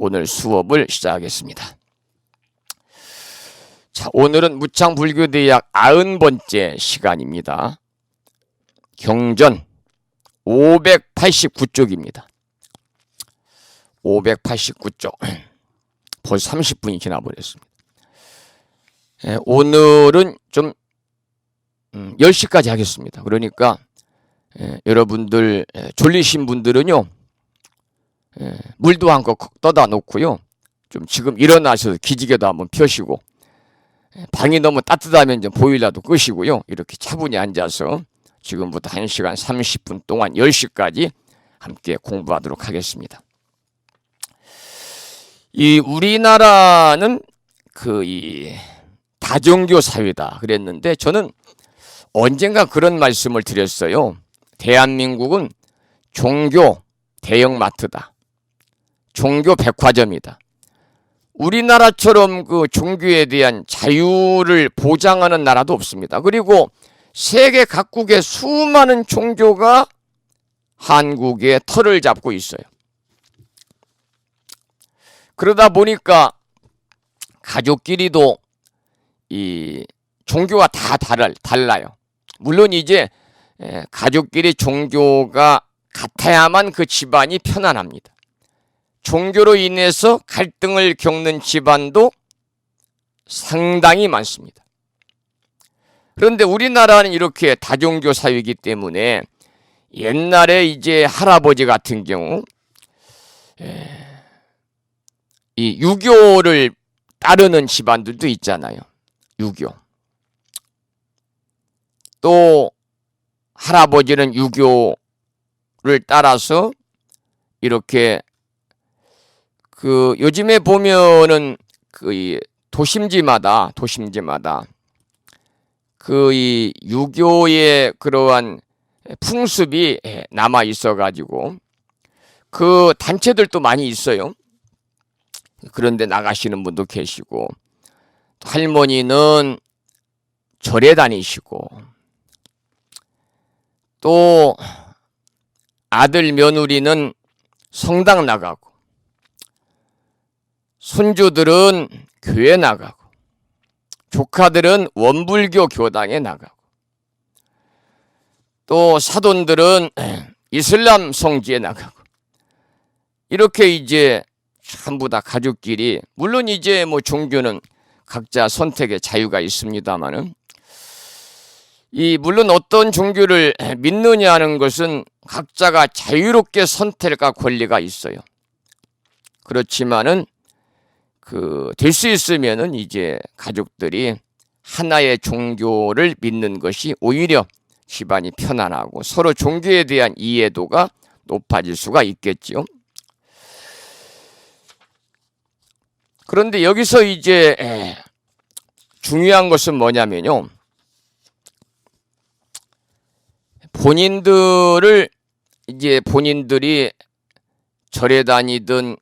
오늘 수업을 시작하겠습니다. 자, 오늘은 무창불교대학 90번째 시간입니다. 경전 589쪽입니다. 589쪽. 벌써 30분이 지나버렸습니다. 오늘은 좀 10시까지 하겠습니다. 그러니까 여러분들 졸리신 분들은요, 물도 한껏 떠다 놓고요, 좀 지금 일어나셔서 기지개도 한번 펴시고, 방이 너무 따뜻하면 좀 보일러도 끄시고요, 이렇게 차분히 앉아서 지금부터 1시간 30분 동안 10시까지 함께 공부하도록 하겠습니다. 이 우리나라는 이 다종교 사회다 그랬는데, 저는 언젠가 그런 말씀을 드렸어요. 대한민국은 종교 대형마트다. 종교 백화점이다. 우리나라처럼 그 종교에 대한 자유를 보장하는 나라도 없습니다. 그리고 세계 각국의 수많은 종교가 한국에 털을 잡고 있어요. 그러다 보니까 가족끼리도 이 종교가 다 달라요. 물론 이제 가족끼리 종교가 같아야만 그 집안이 편안합니다. 종교로 인해서 갈등을 겪는 집안도 상당히 많습니다. 그런데 우리나라는 이렇게 다종교 사회이기 때문에 옛날에 이제 할아버지 같은 경우 이 유교를 따르는 집안들도 있잖아요. 유교. 또 할아버지는 유교를 따라서 이렇게 요즘에 보면은 이 도심지마다 이 유교의 그러한 풍습이 남아 있어 가지고 그 단체들도 많이 있어요. 그런데 나가시는 분도 계시고, 할머니는 절에 다니시고, 또 아들 며느리는 성당 나가고, 손주들은 교회 나가고, 조카들은 원불교 교당에 나가고, 또 사돈들은 이슬람 성지에 나가고, 이렇게 이제 전부 다 가족끼리, 물론 이제 종교는 각자 선택의 자유가 있습니다만은, 물론 어떤 종교를 믿느냐 하는 것은 각자가 자유롭게 선택할 권리가 있어요. 그렇지만은 될 수 있으면은 이제 가족들이 하나의 종교를 믿는 것이 오히려 집안이 편안하고 서로 종교에 대한 이해도가 높아질 수가 있겠지요. 그런데 여기서 이제 중요한 것은 뭐냐면요, 본인들이 절에 다니든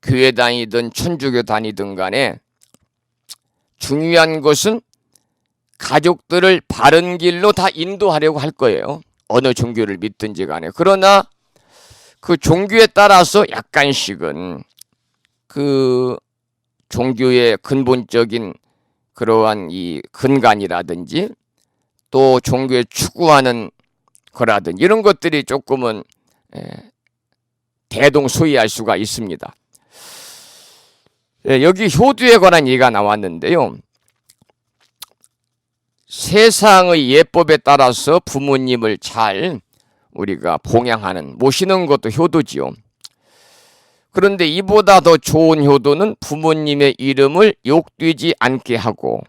교회 다니든 천주교 다니든 간에 중요한 것은 가족들을 바른 길로 다 인도하려고 할 거예요. 어느 종교를 믿든지 간에. 그러나 그 종교에 따라서 약간씩은 그 종교의 근본적인 그러한 이 근간이라든지 또 종교에 추구하는 거라든지 이런 것들이 조금은 대동소이할 수가 있습니다. 여기 효도에 관한 얘기가 나왔는데요, 세상의 예법에 따라서 부모님을 잘 우리가 봉양하는, 모시는 것도 효도지요. 그런데 이보다 더 좋은 효도는 부모님의 이름을 욕되지 않게 하고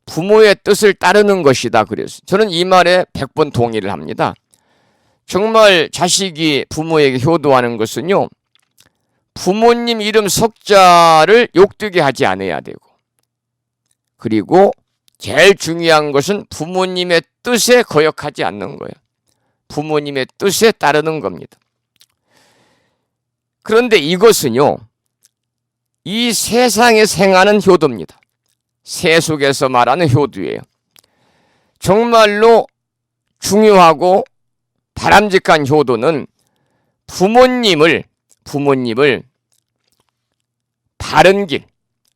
부모의 뜻을 따르는 것이다 그랬어요. 저는 이 말에 100번 동의를 합니다. 정말 자식이 부모에게 효도하는 것은요, 부모님 이름 석자를 욕되게 하지 않아야 되고, 그리고 제일 중요한 것은 부모님의 뜻에 거역하지 않는 거예요. 부모님의 뜻에 따르는 겁니다. 그런데 이것은요, 이 세상에 생하는 효도입니다. 세속에서 말하는 효도예요. 정말로 중요하고 바람직한 효도는 부모님을 바른 길,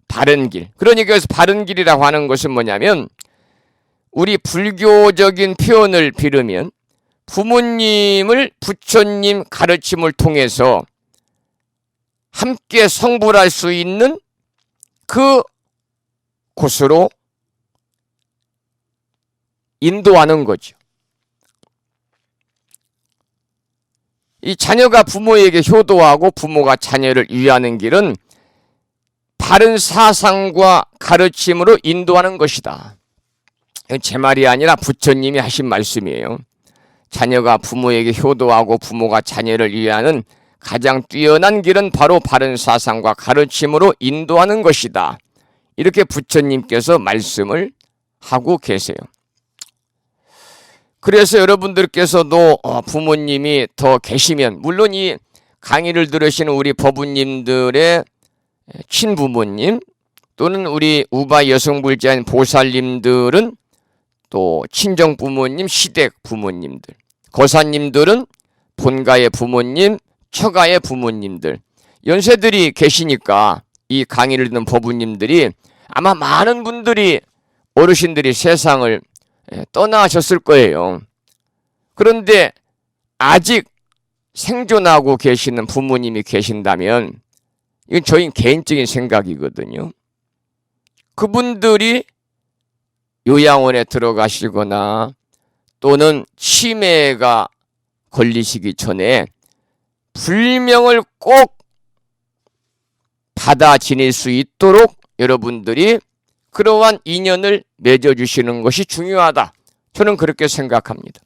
바른 길. 그러니까 여기서 바른 길이라고 하는 것은 뭐냐면 우리 불교적인 표현을 빌으면 부모님을 부처님 가르침을 통해서 함께 성불할 수 있는 그 곳으로 인도하는 거죠. 이 자녀가 부모에게 효도하고 부모가 자녀를 위하는 길은 바른 사상과 가르침으로 인도하는 것이다. 이건 제 말이 아니라 부처님이 하신 말씀이에요. 자녀가 부모에게 효도하고 부모가 자녀를 위하는 가장 뛰어난 길은 바로 바른 사상과 가르침으로 인도하는 것이다. 이렇게 부처님께서 말씀을 하고 계세요. 그래서 여러분들께서도 부모님이 더 계시면, 물론 이 강의를 들으시는 우리 법우님들의 친부모님 또는 우리 우바 여성불자인 보살님들은 또 친정부모님, 시댁 부모님들, 거사님들은 본가의 부모님, 처가의 부모님들, 연세들이 계시니까 이 강의를 듣는 법우님들이 아마 많은 분들이 어르신들이 세상을 떠나셨을 거예요. 그런데 아직 생존하고 계시는 부모님이 계신다면, 이건 저희 개인적인 생각이거든요. 그분들이 요양원에 들어가시거나 또는 치매가 걸리시기 전에 불명을 꼭 받아 지닐 수 있도록 여러분들이 그러한 인연을 맺어주시는 것이 중요하다. 저는 그렇게 생각합니다.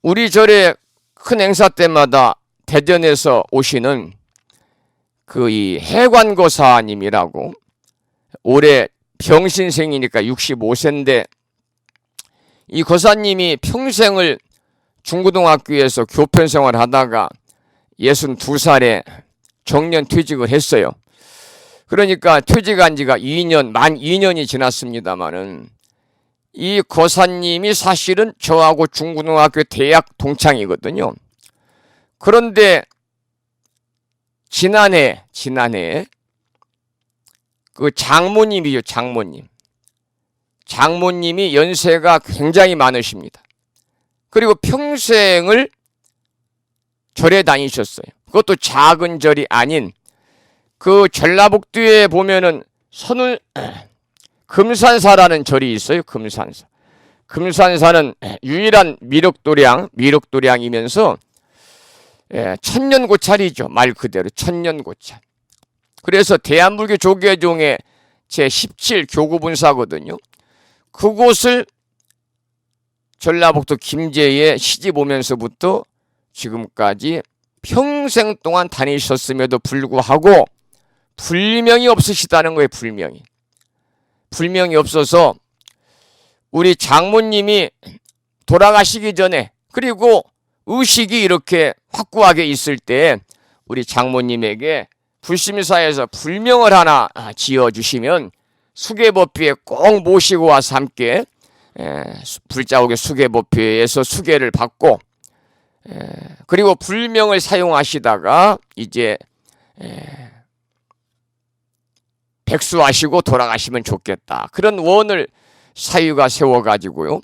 우리 절에 큰 행사 때마다 대전에서 오시는 그 이 해관거사님이라고, 올해 병신생이니까 65세인데 이 거사님이 평생을 중고등학교에서 교편생활을 하다가 62살에 정년 퇴직을 했어요. 그러니까 퇴직한 지가 2년, 만 2년이 지났습니다만은 이 거사님이 사실은 저하고 중고등학교 대학 동창이거든요. 그런데 지난해 그 장모님이죠, 장모님이 연세가 굉장히 많으십니다. 그리고 평생을 절에 다니셨어요. 그것도 작은 절이 아닌 그 전라북도에 보면은 금산사라는 절이 있어요. 금산사는 유일한 미륵도량이면서 천년고찰이죠. 말 그대로 천년고찰. 그래서 대한불교 조계종의 제17 교구분사거든요. 그곳을 전라북도 김제에 시집 오면서부터 지금까지 평생 동안 다니셨음에도 불구하고 불명이 없으시다는 거예요. 불명이 없어서 우리 장모님이 돌아가시기 전에, 그리고 의식이 이렇게 확고하게 있을 때 우리 장모님에게 불심사에서 불명을 하나 지어주시면 수계법회에 꼭 모시고 와서 함께 불자옥의 수계법회에서 수계를 받고, 그리고 불명을 사용하시다가 이제 백수하시고 돌아가시면 좋겠다. 그런 원을 사유가 세워가지고요.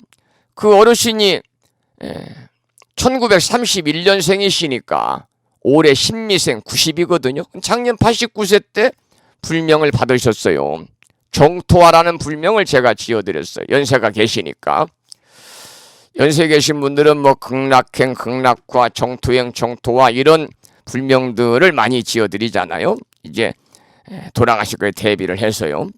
그 어르신이 1931년생이시니까 올해 신미생 90이거든요. 작년 89세 때 불명을 받으셨어요. 정토화라는 불명을 제가 지어드렸어요. 연세가 계시니까. 연세 계신 분들은 뭐 극락행, 극락화, 정토행, 정토화 이런 불명들을 많이 지어드리잖아요. 이제 돌아가실 거에 대비를 해서요.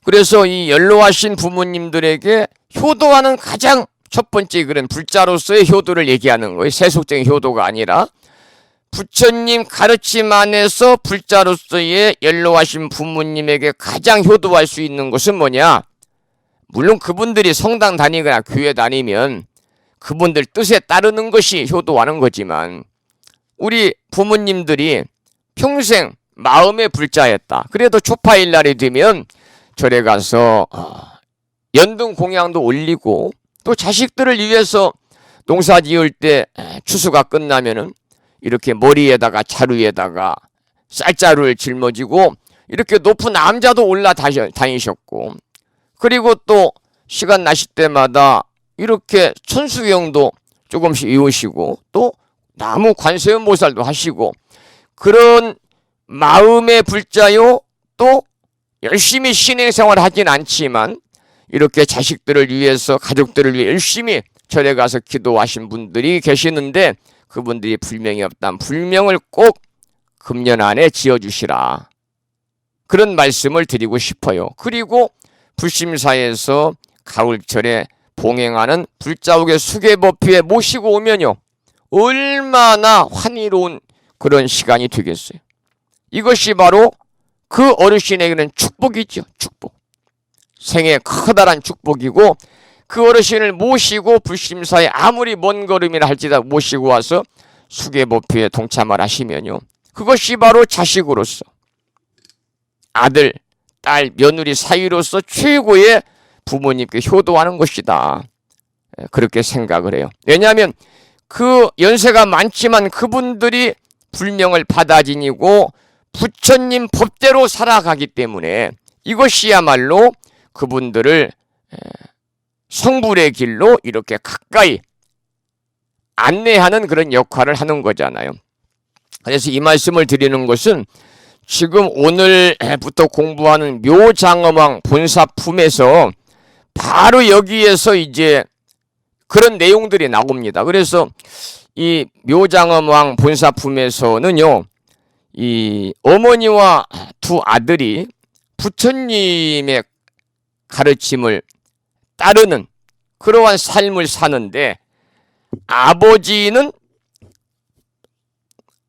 그래서 이 연로하신 부모님들에게 효도하는 가장 첫 번째 그런 불자로서의 효도를 얘기하는 거예요. 세속적인 효도가 아니라 부처님 가르침 안에서 불자로서의 연로하신 부모님에게 가장 효도할 수 있는 것은 뭐냐? 물론 그분들이 성당 다니거나 교회 다니면 그분들 뜻에 따르는 것이 효도하는 거지만, 우리 부모님들이 평생 마음의 불자였다. 그래도 초파일 날이 되면 절에 가서 연등 공양도 올리고, 또 자식들을 위해서 농사 지을 때 추수가 끝나면은 이렇게 머리에다가 자루에다가 쌀자루를 짊어지고 이렇게 높은 암자도 올라다니셨고, 그리고 또 시간 나실 때마다 이렇게 천수경도 조금씩 이으시고 또 나무 관세음보살도 하시고, 그런 마음의 불자요, 또 열심히 신행생활을 하진 않지만 이렇게 자식들을 위해서, 가족들을 위해 열심히 절에 가서 기도하신 분들이 계시는데, 그분들이 불명이 없다면 불명을 꼭 금년 안에 지어주시라, 그런 말씀을 드리고 싶어요. 그리고 불심사에서 가을철에 봉행하는 불자옥의 수계법회에 모시고 오면요, 얼마나 환희로운 그런 시간이 되겠어요. 이것이 바로 그 어르신에게는 축복이죠. 축복. 생애 커다란 축복이고, 그 어르신을 모시고 불심사에 아무리 먼 걸음이라 할지라도 모시고 와서 수계법회에 동참을 하시면요, 그것이 바로 자식으로서, 아들, 딸, 며느리 사이로서 최고의 부모님께 효도하는 것이다, 그렇게 생각을 해요. 왜냐하면 그 연세가 많지만 그분들이 불명을 받아 지니고 부처님 법대로 살아가기 때문에 이것이야말로 그분들을 성불의 길로 이렇게 가까이 안내하는 그런 역할을 하는 거잖아요. 그래서 이 말씀을 드리는 것은 지금 오늘부터 공부하는 묘장엄왕 본사품에서 바로 여기에서 이제 그런 내용들이 나옵니다. 그래서 이 묘장엄왕 본사품에서는요, 이 어머니와 두 아들이 부처님의 가르침을 따르는 그러한 삶을 사는데, 아버지는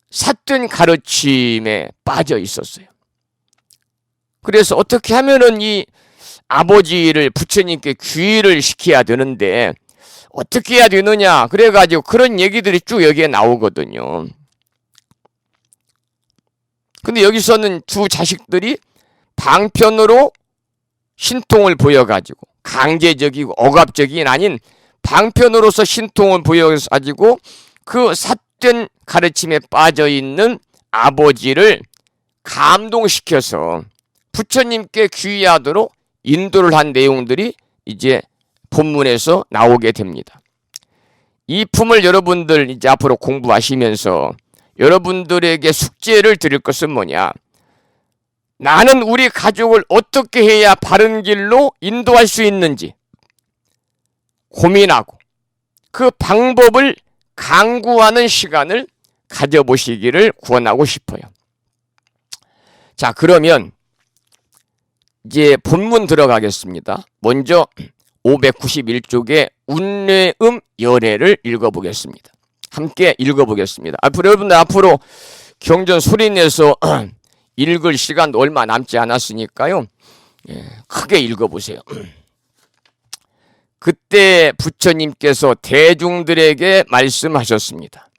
삿된 가르침에 빠져 있었어요. 그래서 어떻게 하면은 이 아버지를 부처님께 귀의를 시켜야 되는데 어떻게 해야 되느냐, 그래가지고 그런 얘기들이 쭉 여기에 나오거든요. 근데 여기서는 두 자식들이 방편으로 신통을 보여가지고, 강제적이고 억압적인 아닌 방편으로서 신통을 보여가지고 그 삿된 가르침에 빠져있는 아버지를 감동시켜서 부처님께 귀의하도록 인도를 한 내용들이 이제 본문에서 나오게 됩니다. 이 품을 여러분들 이제 앞으로 공부하시면서 여러분들에게 숙제를 드릴 것은 뭐냐, 나는 우리 가족을 어떻게 해야 바른 길로 인도할 수 있는지 고민하고 그 방법을 강구하는 시간을 가져보시기를 권하고 싶어요. 자, 그러면 이제 본문 들어가겠습니다. 먼저 591쪽의 운뇌음 열애를 읽어보겠습니다. 함께 읽어보겠습니다. 여러분들 앞으로 경전 소리내서 읽을 시간 얼마 남지 않았으니까요, 크게 읽어보세요. 그때 부처님께서 대중들에게 말씀하셨습니다.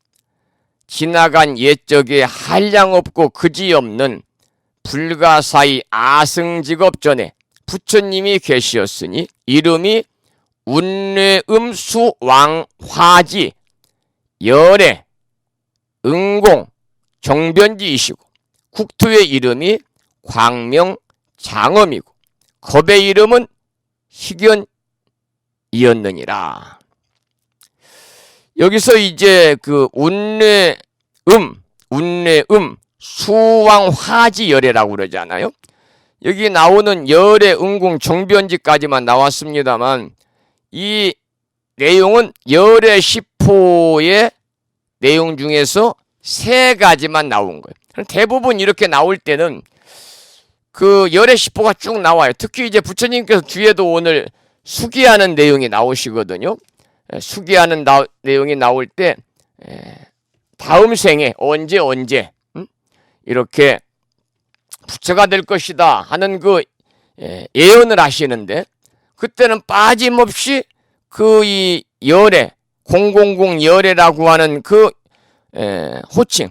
지나간 옛적에 한량없고 그지없는 불가사의 아승직업 전에 부처님이 계시었으니 이름이 운뇌음수왕화지 열애 응공 정변지이시고, 국토의 이름이 광명장엄이고 겁의 이름은 희견이었느니라. 여기서 이제 그 운뇌음 수왕화지 열애라고 그러잖아요. 여기 나오는 열애 응공 정변지까지만 나왔습니다만 이 내용은 열애 시포의 내용 중에서 3가지만 나온 거예요. 대부분 이렇게 나올 때는 그 열애 시포가 쭉 나와요. 특히 이제 부처님께서 뒤에도 오늘 수기하는 내용이 나오시거든요. 수기하는 내용이 나올 때 다음 생에 언제 이렇게 부처가 될 것이다 하는 그 예언을 하시는데, 그때는 빠짐없이 그 이 열애 000 열애라고 하는 그 호칭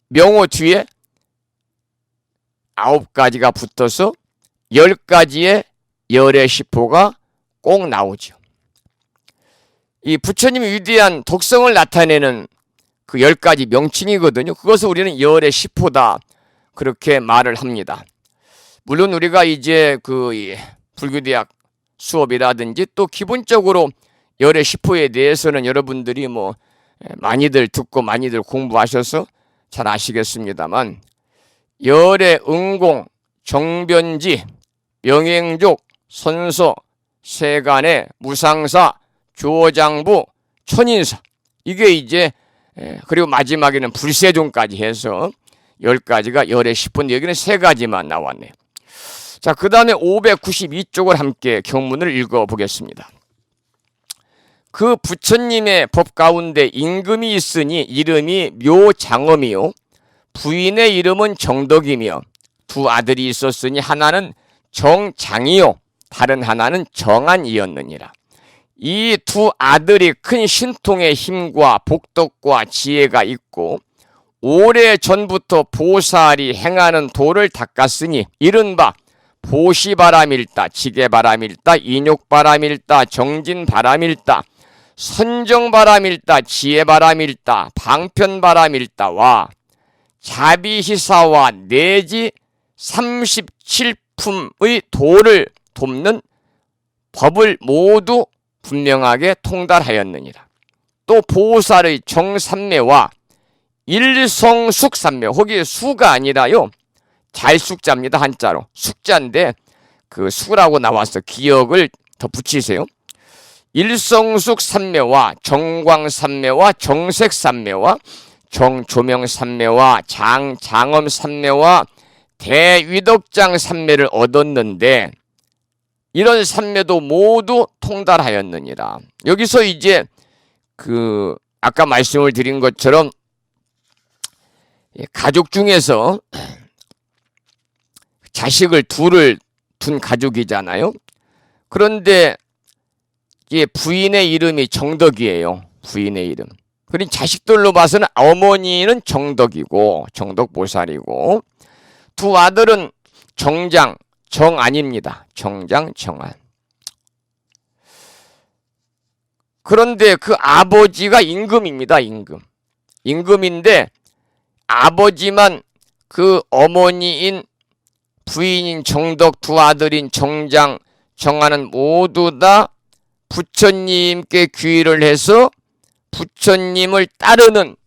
명호 뒤에 9가지가 붙어서 10가지의 열애 시포가 꼭 나오죠. 이 부처님의 위대한 독성을 나타내는 그 10가지 명칭이거든요. 그것을 우리는 열애 시포다, 그렇게 말을 합니다. 물론 우리가 이제 이 불교대학 수업이라든지 또 기본적으로 열의 시포에 대해서는 여러분들이 많이들 듣고 많이들 공부하셔서 잘 아시겠습니다만, 열의 응공, 정변지, 명행족, 선서, 세간의 무상사, 조장부, 천인사, 이게 이제 그리고 마지막에는 불세종까지 해서 10가지가 열의 10분, 여기는 3가지만 나왔네요. 자, 그 다음에 592쪽을 함께 경문을 읽어보겠습니다. 그 부처님의 법 가운데 임금이 있으니 이름이 묘장엄이요, 부인의 이름은 정덕이며, 두 아들이 있었으니 하나는 정장이요, 다른 하나는 정안이었느니라. 이 두 아들이 큰 신통의 힘과 복덕과 지혜가 있고 오래전부터 보살이 행하는 도를 닦았으니 이른바 보시바람일다, 지게바람일다, 인욕바람일다, 정진바람일다, 선정바람일다, 지혜바람일다, 방편바람일다와 자비희사와 내지 37품의 도를 돕는 법을 모두 분명하게 통달하였느니라. 또 보살의 정삼매와 일성숙삼매, 거기에 수가 아니라요, 잘숙자입니다. 한자로 숙자인데 그 수라고 나와서 기억을 더 붙이세요. 일성숙삼매와 정광삼매와 정색삼매와 정조명삼매와 장엄삼매와 대위덕장삼매를 얻었는데 이런 삼매도 모두 통달하였느니라. 여기서 이제 아까 말씀을 드린 것처럼 가족 중에서 자식을 둘을 둔 가족이잖아요. 그런데 부인의 이름이 정덕이에요. 부인의 이름. 그러니 자식들로 봐서는 어머니는 정덕이고 정덕보살이고, 두 아들은 정장, 정안입니다. 정장, 정안. 그런데 그 아버지가 임금입니다. 임금인데 아버지만 그 어머니인 부인인 정덕, 두 아들인 정장, 정안은 모두 다 부처님께 귀의를 해서 부처님을 따르는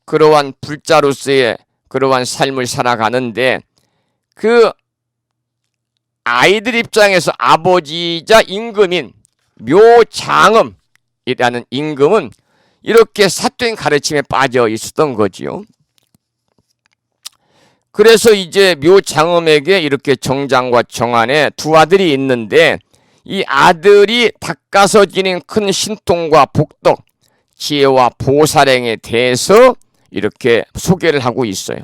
그러한 불자로서의 그러한 삶을 살아가는데, 그 아이들 입장에서 아버지이자 임금인 묘장엄이라는 임금은 이렇게 사된 가르침에 빠져 있었던 거지요. 그래서 이제 묘장엄에게 이렇게 정장과 정안에 두 아들이 있는데, 이 아들이 닦아서 지닌 큰 신통과 복덕, 지혜와 보살행에 대해서 이렇게 소개를 하고 있어요.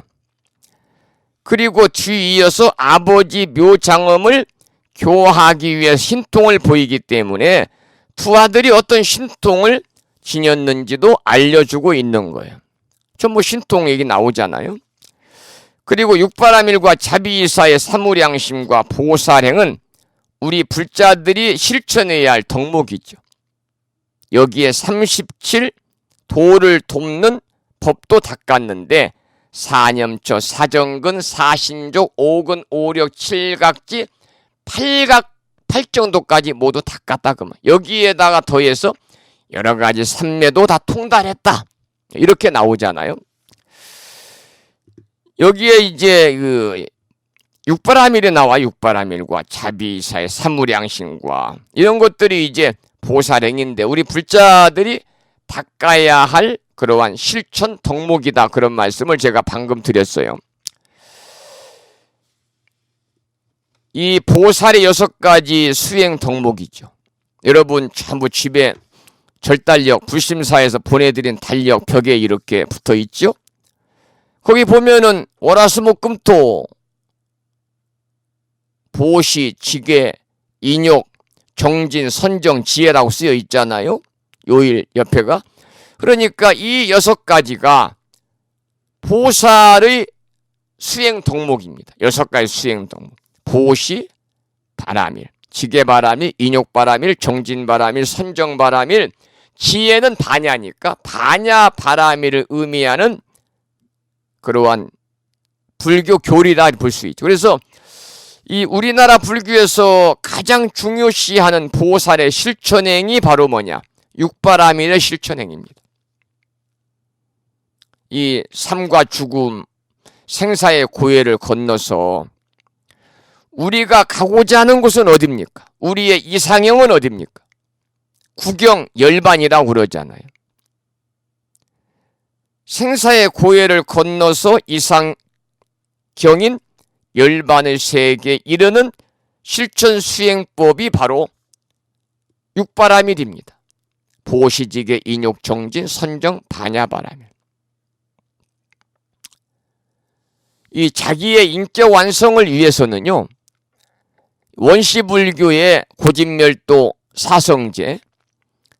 그리고 뒤이어서 아버지 묘장엄을 교화하기 위해 신통을 보이기 때문에 두 아들이 어떤 신통을 지녔는지도 알려주고 있는 거예요. 전부 신통 얘기 나오잖아요. 그리고 육바라밀과 자비이사의 사무량심과 보살행은 우리 불자들이 실천해야 할 덕목이죠. 여기에 37 도를 돕는 법도 닦았는데, 사념처, 사정근, 사신족, 오근, 오력, 칠각지, 팔각, 팔정도까지 모두 닦았다. 그만. 여기에다가 더해서 여러 가지 삼매도 다 통달했다. 이렇게 나오잖아요. 여기에 이제 육바라밀이 나와. 육바라밀과 자비이사의 사무량심과 이런 것들이 이제 보살행인데 우리 불자들이 닦아야 할 그러한 실천 덕목이다, 그런 말씀을 제가 방금 드렸어요. 이 보살의 6가지 수행 덕목이죠. 여러분 전부 집에 절달력, 불심사에서 보내드린 달력 벽에 이렇게 붙어있죠. 거기 보면은 월화수목금토 보시, 지계, 인욕, 정진, 선정, 지혜라고 쓰여 있잖아요. 요일 옆에가. 그러니까 이 6가지가 보살의 수행 덕목입니다. 6가지 수행 덕목. 보시, 바라밀, 지계바라밀, 인욕바라밀, 정진바라밀, 선정바라밀, 지혜는 반야니까 반야 바라밀을 의미하는 그러한 불교 교리라 볼 수 있죠. 그래서 이 우리나라 불교에서 가장 중요시하는 보살의 실천행이 바로 뭐냐? 육바라밀의 실천행입니다. 이 삶과 죽음, 생사의 고해를 건너서 우리가 가고자 하는 곳은 어딥니까? 우리의 이상형은 어딥니까? 구경, 열반이라고 그러잖아요. 생사의 고해를 건너서 이상경인 열반의 세계에 이르는 실천 수행법이 바로 육바라밀입니다. 보시직의 인욕정진, 선정, 반야바라밀. 이 자기의 인격 완성을 위해서는요, 원시불교의 고진멸도 사성제,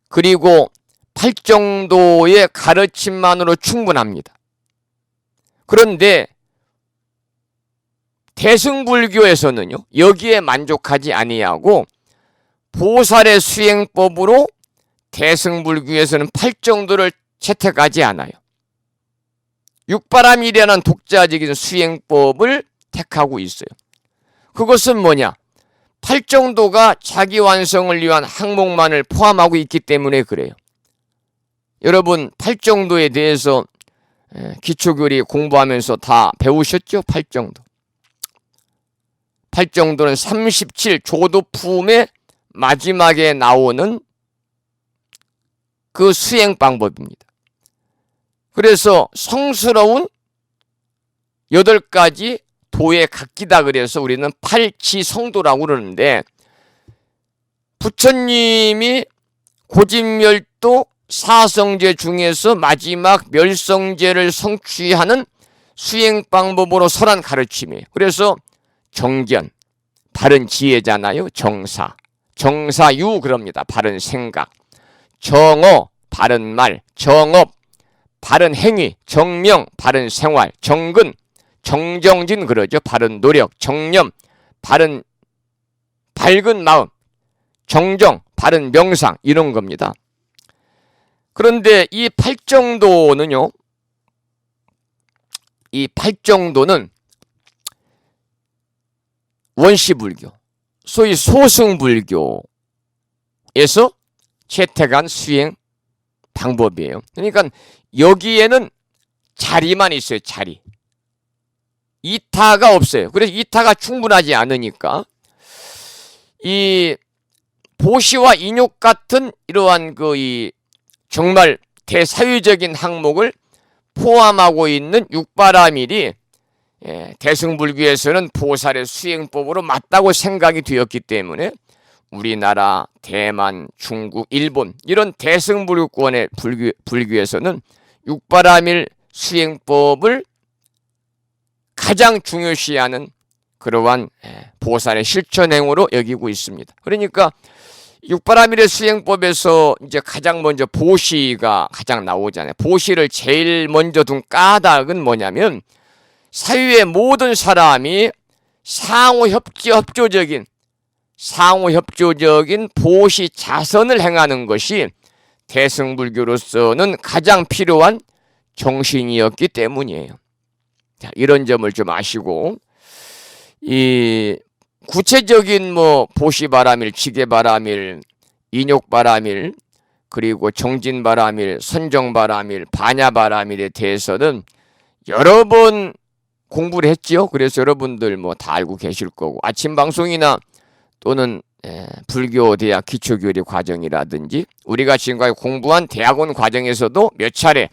그리고 팔정도의 가르침만으로 충분합니다. 그런데 대승불교에서는요, 여기에 만족하지 아니하고 보살의 수행법으로 대승불교에서는 팔정도를 채택하지 않아요. 육바라밀이라는 독자적인 수행법을 택하고 있어요. 그것은 뭐냐? 팔정도가 자기 완성을 위한 항목만을 포함하고 있기 때문에 그래요. 여러분, 팔정도에 대해서 기초교리 공부하면서 다 배우셨죠? 팔정도. 팔정도는 37 조도품의 마지막에 나오는 그 수행 방법입니다. 그래서 성스러운 8가지 도의 각기다 그래서 우리는 팔치성도라고 그러는데, 부처님이 고진멸도 사성제 중에서 마지막 멸성제를 성취하는 수행 방법으로 설한 가르침이에요. 그래서 정견, 바른 지혜잖아요. 정사유 그럽니다. 바른 생각, 정어, 바른 말, 정업, 바른 행위, 정명, 바른 생활, 정근, 정정진 그러죠. 바른 노력, 정념, 밝은 마음, 정정, 바른 명상, 이런 겁니다. 그런데 이 팔정도는요, 원시불교, 소위 소승불교에서 채택한 수행 방법이에요. 그러니까 여기에는 자리만 있어요. 자리. 이타가 없어요. 그래서 이타가 충분하지 않으니까 이 보시와 인욕 같은 이러한 이 정말 대사유적인 항목을 포함하고 있는 육바라밀이 대승불교에서는 보살의 수행법으로 맞다고 생각이 되었기 때문에 우리나라, 대만, 중국, 일본 이런 대승불교권의 불교에서는 육바라밀 수행법을 가장 중요시하는 그러한 보살의 실천행으로 여기고 있습니다. 그러니까 육바라밀의 수행법에서 이제 가장 먼저 보시가 가장 나오잖아요. 보시를 제일 먼저 둔 까닭은 뭐냐면, 사유의 모든 사람이 상호협조적인 보시 자선을 행하는 것이 대승불교로서는 가장 필요한 정신이었기 때문이에요. 자, 이런 점을 좀 아시고, 이 구체적인 보시바라밀, 지게바라밀, 인욕바라밀, 그리고 정진바라밀, 선정바라밀, 반야바라밀에 대해서는 여러 번 공부를 했지요. 그래서 여러분들 다 알고 계실 거고, 아침 방송이나 또는 불교대학 기초교리 과정이라든지 우리가 지금까지 공부한 대학원 과정에서도 몇 차례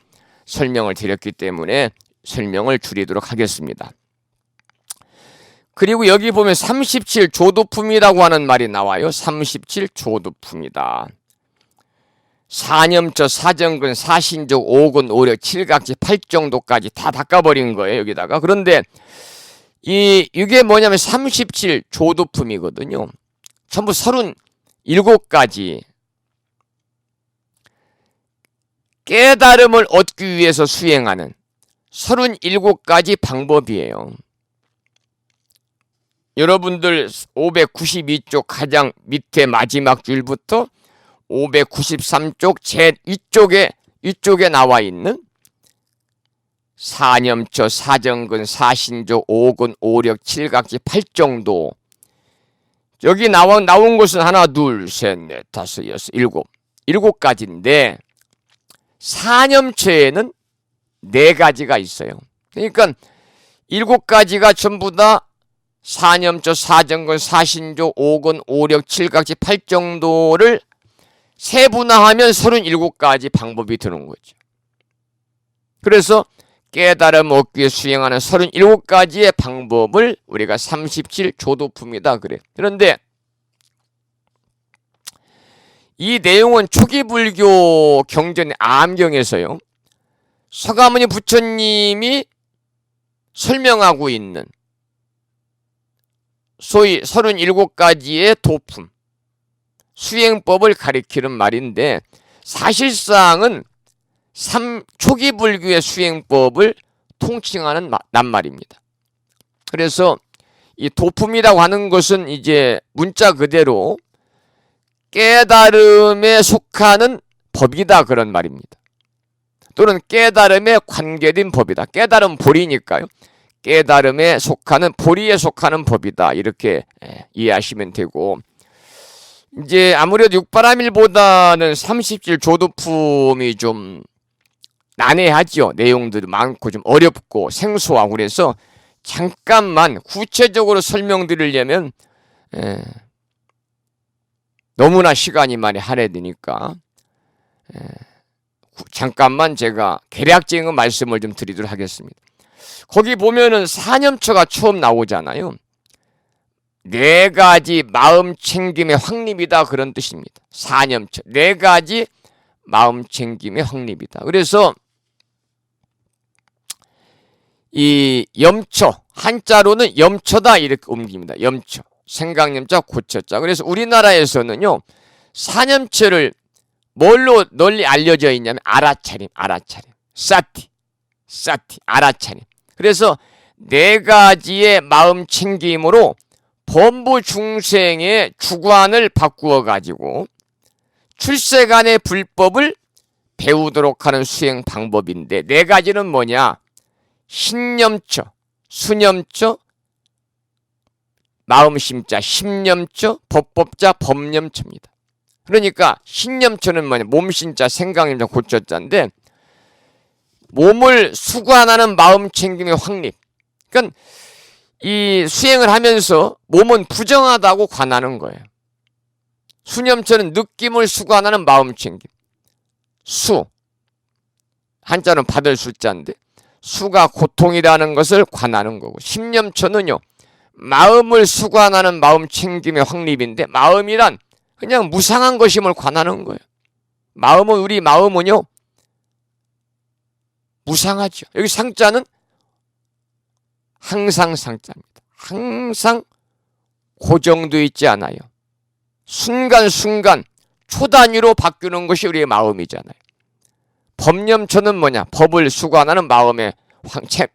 설명을 드렸기 때문에 설명을 줄이도록 하겠습니다. 그리고 여기 보면 37 조도품이라고 하는 말이 나와요. 37 조도품이다. 사념처, 사정근, 사신적, 오근, 오력, 칠각지, 팔정도까지 다 닦아버린 거예요, 여기다가. 그런데 이게 뭐냐면 37 조도품이거든요. 전부 37가지 깨달음을 얻기 위해서 수행하는 37가지 방법이에요. 여러분들 592쪽 가장 밑에 마지막 줄부터 593쪽 제 위쪽에 나와 있는 사념처, 사정근, 사신조, 오근, 오력, 칠각지, 팔정도. 여기 나온 것은 하나, 둘, 셋, 넷, 다섯, 여섯, 일곱 가지인데 사념처에는 네 가지가 있어요. 그러니까 일곱 가지가 전부 다 사념처, 사정근, 사신조, 오근, 오력, 칠각지, 팔정도를 세분화하면 37가지 방법이 드는 거죠. 그래서 깨달음 얻기 위해 수행하는 37가지의 방법을 우리가 37조도품이다 그래. 그런데 이 내용은 초기 불교 경전의 암경에서요, 서가모니 부처님이 설명하고 있는 소위 37가지의 도품, 수행법을 가리키는 말인데 사실상은 초기 불교의 수행법을 통칭하는 낱말입니다. 그래서 이 도품이라고 하는 것은 이제 문자 그대로 깨달음에 속하는 법이다 그런 말입니다. 또는 깨달음에 관계된 법이다. 깨달음 보리니까요. 깨달음에 속하는, 보리에 속하는 법이다. 이렇게 이해하시면 되고, 이제 아무래도 육바라밀보다는 37조도품이 좀 난해하죠. 내용들이 많고 좀 어렵고 생소하고, 그래서 잠깐만 구체적으로 설명드리려면 너무나 시간이 많이 할애되니까 잠깐만 제가 개략적인 말씀을 좀 드리도록 하겠습니다. 거기 보면은 사념처가 처음 나오잖아요. 네 가지 마음 챙김의 확립이다 그런 뜻입니다. 사념처, 네 가지 마음 챙김의 확립이다. 그래서 이 염처, 한자로는 염처다 이렇게 옮깁니다. 염처, 생각염자, 고처자. 그래서 우리나라에서는요, 사념처를 뭘로 널리 알려져 있냐면 알아차림, 사티, 알아차림. 그래서 네 가지의 마음 챙김으로 범부 중생의 주관을 바꾸어 가지고 출세간의 불법을 배우도록 하는 수행 방법인데, 네 가지는 뭐냐? 신념처, 수념처, 마음심자, 심념처, 법법자, 법념처입니다. 그러니까 신념처는 뭐냐? 몸신자, 생각념자, 고처자인데 몸을 수관하는 마음 챙김의 확립. 그러니까 이 수행을 하면서 몸은 부정하다고 관하는 거예요. 수념처는 느낌을 수관하는 마음 챙김. 수, 한자는 받을 수자인데 수가 고통이라는 것을 관하는 거고, 심념처는요, 마음을 수관하는 마음 챙김의 확립인데, 마음이란 그냥 무상한 것임을 관하는 거예요. 우리 마음은요, 무상하죠. 여기 상자는 항상 상자입니다. 항상 고정되어 있지 않아요. 순간순간 초단위로 바뀌는 것이 우리의 마음이잖아요. 법념처는 뭐냐? 법을 수관하는 마음의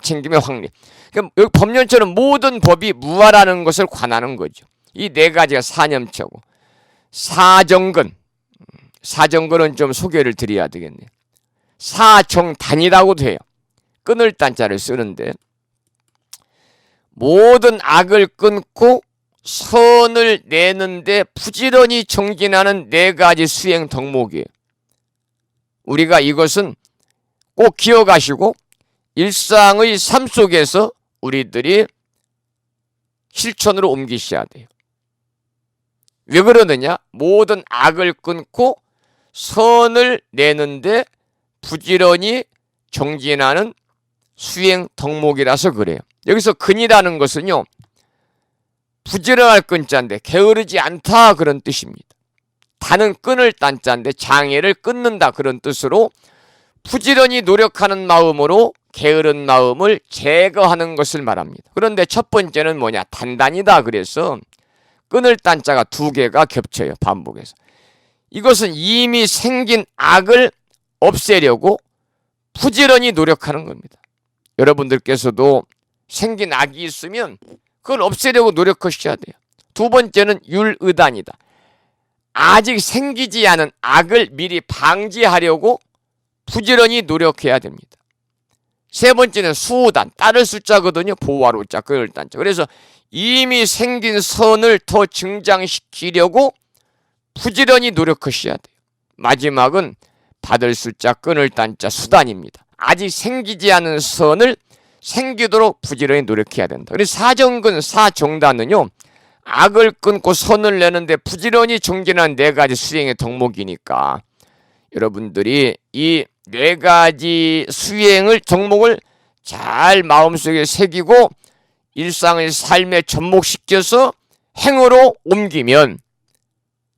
챙김의 확립. 그러니까 여기 법념처는 모든 법이 무아라는 것을 관하는 거죠. 이 네 가지가 사념처고, 사정근은 좀 소개를 드려야 되겠네요. 사정단이라고도 해요. 끊을 단자를 쓰는데, 모든 악을 끊고 선을 내는데 부지런히 정진하는 네 가지 수행 덕목이에요. 우리가 이것은 꼭 기억하시고 일상의 삶 속에서 우리들이 실천으로 옮기셔야 돼요. 왜 그러느냐? 모든 악을 끊고 선을 내는데 부지런히 정진하는 수행 덕목이라서 그래요. 여기서 근이라는 것은요, 부지런할 근자인데 게으르지 않다 그런 뜻입니다. 단은 끊을 단자인데 장애를 끊는다 그런 뜻으로 부지런히 노력하는 마음으로 게으른 마음을 제거하는 것을 말합니다. 그런데 첫 번째는 뭐냐? 단단이다. 그래서 끊을 단자가 두 개가 겹쳐요. 반복해서. 이것은 이미 생긴 악을 없애려고 부지런히 노력하는 겁니다. 여러분들께서도 생긴 악이 있으면 그걸 없애려고 노력하셔야 돼요. 두 번째는 율의단이다. 아직 생기지 않은 악을 미리 방지하려고 부지런히 노력해야 됩니다. 세 번째는 수단, 따를 숫자거든요. 보화로 자, 끈을 딴자. 그래서 이미 생긴 선을 더 증장시키려고 부지런히 노력하셔야 돼요. 마지막은 받을 숫자, 끈을 딴자, 수단입니다. 아직 생기지 않은 선을 생기도록 부지런히 노력해야 된다. 그래서 사정근, 사정단은요, 악을 끊고 선을 내는데 부지런히 정진한 네 가지 수행의 덕목이니까 여러분들이 이 네 가지 수행을 덕목을 잘 마음속에 새기고 일상의 삶에 접목시켜서 행으로 옮기면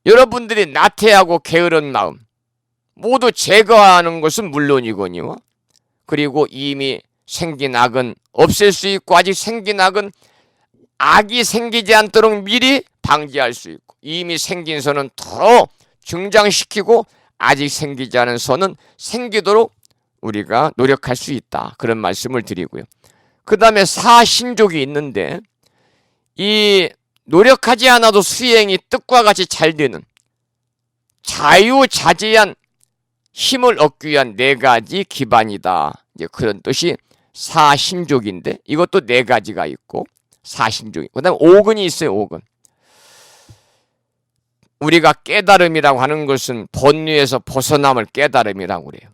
여러분들이 나태하고 게으른 마음 모두 제거하는 것은 물론이거니와 그리고 이미 생긴 악은 없앨 수 있고 아직 생긴 악은 악이 생기지 않도록 미리 방지할 수 있고 이미 생긴 선은 더 증장시키고 아직 생기지 않은 선은 생기도록 우리가 노력할 수 있다. 그런 말씀을 드리고요. 그 다음에 사신족이 있는데 이 노력하지 않아도 수행이 뜻과 같이 잘 되는 자유자재한 힘을 얻기 위한 네 가지 기반이다. 이제 그런 뜻이 사신족인데 이것도 네 가지가 있고 사신족이 그 다음에 오근이 있어요. 오근. 우리가 깨달음이라고 하는 것은 번뇌에서 벗어남을 깨달음이라고 그래요.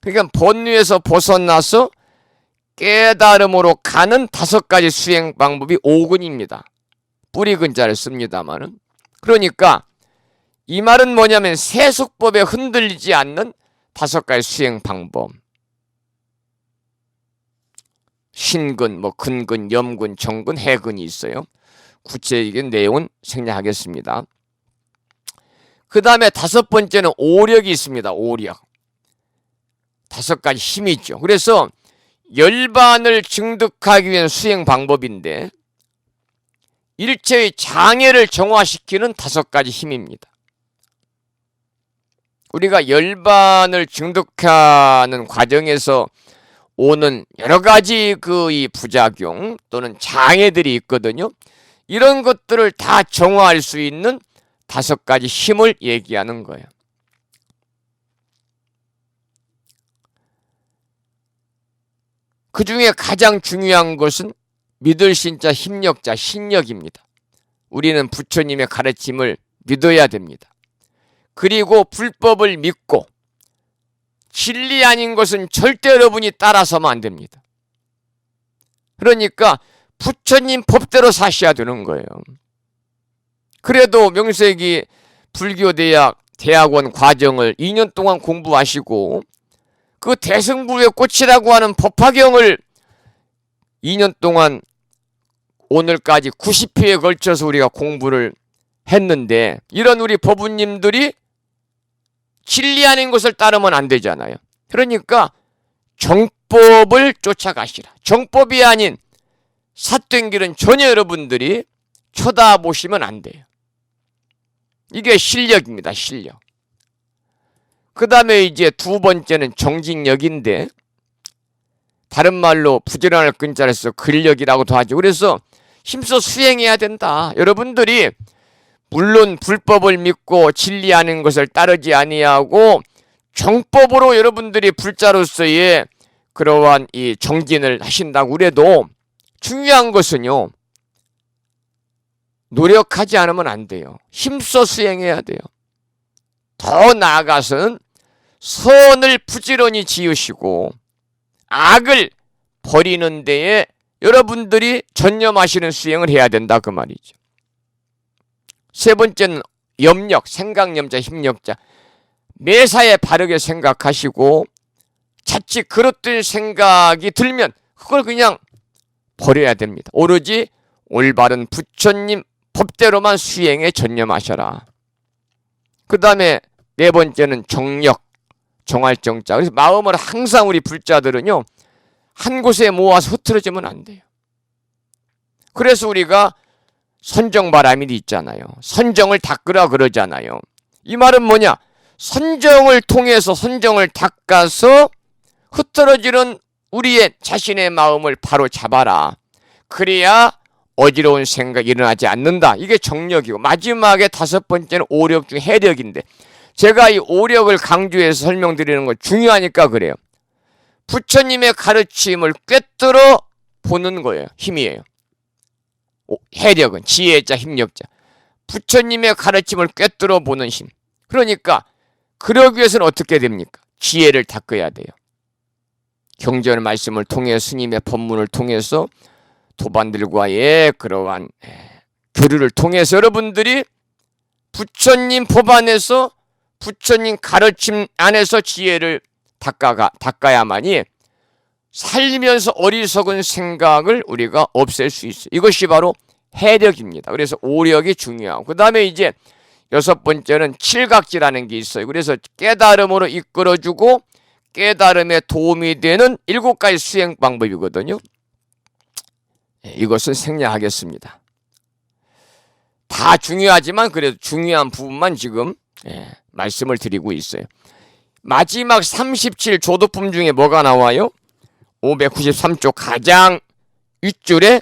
그러니까 번뇌에서 벗어나서 깨달음으로 가는 다섯 가지 수행 방법이 오근입니다. 뿌리 근자를 씁니다마는. 그러니까 이 말은 뭐냐면 세속법에 흔들리지 않는 다섯 가지 수행 방법. 신근, 근근, 염근, 정근, 해근이 있어요. 구체적인 내용은 생략하겠습니다. 그 다음에 다섯 번째는 오력이 있습니다. 오력. 다섯 가지 힘이 있죠. 그래서 열반을 증득하기 위한 수행 방법인데 일체의 장애를 정화시키는 다섯 가지 힘입니다. 우리가 열반을 증득하는 과정에서 오는 여러 가지 이 부작용 또는 장애들이 있거든요. 이런 것들을 다 정화할 수 있는 다섯 가지 힘을 얘기하는 거예요. 그 중에 가장 중요한 것은 믿을 신자, 힘력자, 신력입니다. 우리는 부처님의 가르침을 믿어야 됩니다. 그리고 불법을 믿고 진리 아닌 것은 절대 여러분이 따라서면 안 됩니다. 그러니까 부처님 법대로 사셔야 되는 거예요. 그래도 명색이 불교대학원 과정을 2년 동안 공부하시고 그 대승불의 꽃이라고 하는 법화경을 2년 동안 오늘까지 90회에 걸쳐서 우리가 공부를 했는데 이런 우리 법우님들이 진리 아닌 것을 따르면 안 되잖아요. 그러니까 정법을 쫓아가시라. 정법이 아닌 삿된 길은 전혀 여러분들이 쳐다보시면 안 돼요. 이게 실력입니다. 실력. 그 다음에 이제 두 번째는 정직력인데 다른 말로 부지런할 근자를 써 근력이라고도 하죠. 그래서 힘써 수행해야 된다. 여러분들이 물론 불법을 믿고 진리 아닌 것을 따르지 아니하고 정법으로 여러분들이 불자로서의 그러한 이 정진을 하신다고 그래도 중요한 것은요. 노력하지 않으면 안 돼요. 힘써 수행해야 돼요. 더 나아가서는 선을 부지런히 지으시고 악을 버리는 데에 여러분들이 전념하시는 수행을 해야 된다 그 말이죠. 세 번째는 염력, 생각염자, 힘력자. 매사에 바르게 생각하시고 자칫 그릇된 생각이 들면 그걸 그냥 버려야 됩니다. 오로지 올바른 부처님 법대로만 수행에 전념하셔라. 그 다음에 네 번째는 정력, 정할 정자. 그래서 마음을 항상 우리 불자들은요 한 곳에 모아서 흐트러지면 안 돼요. 그래서 우리가 선정바람이 있잖아요. 선정을 닦으라 그러잖아요. 이 말은 뭐냐? 선정을 통해서 선정을 닦아서 흐트러지는 우리의 자신의 마음을 바로 잡아라. 그래야 어지러운 생각이 일어나지 않는다. 이게 정력이고 마지막에 다섯 번째는 오력 중 해력인데 제가 이 오력을 강조해서 설명드리는 건 중요하니까 그래요. 부처님의 가르침을 꿰뚫어 보는 거예요. 힘이에요. 해력은 지혜자, 힘력자. 부처님의 가르침을 꿰뚫어 보는 힘. 그러니까 그러기 위해서는 어떻게 됩니까? 지혜를 닦아야 돼요. 경전 말씀을 통해 스님의 법문을 통해서 도반들과의 그러한 교류를 통해서 여러분들이 부처님 법 안에서 부처님 가르침 안에서 지혜를 닦아야만이 살면서 어리석은 생각을 우리가 없앨 수 있어요. 이것이 바로 해력입니다. 그래서 오력이 중요하고 그 다음에 이제 여섯 번째는 칠각지라는 게 있어요. 그래서 깨달음으로 이끌어주고 깨달음에 도움이 되는 7가지 수행 방법이거든요. 이것은 생략하겠습니다. 다 중요하지만 그래도 중요한 부분만 지금 말씀을 드리고 있어요. 마지막 37조도품 중에 뭐가 나와요? 593조 가장 윗줄에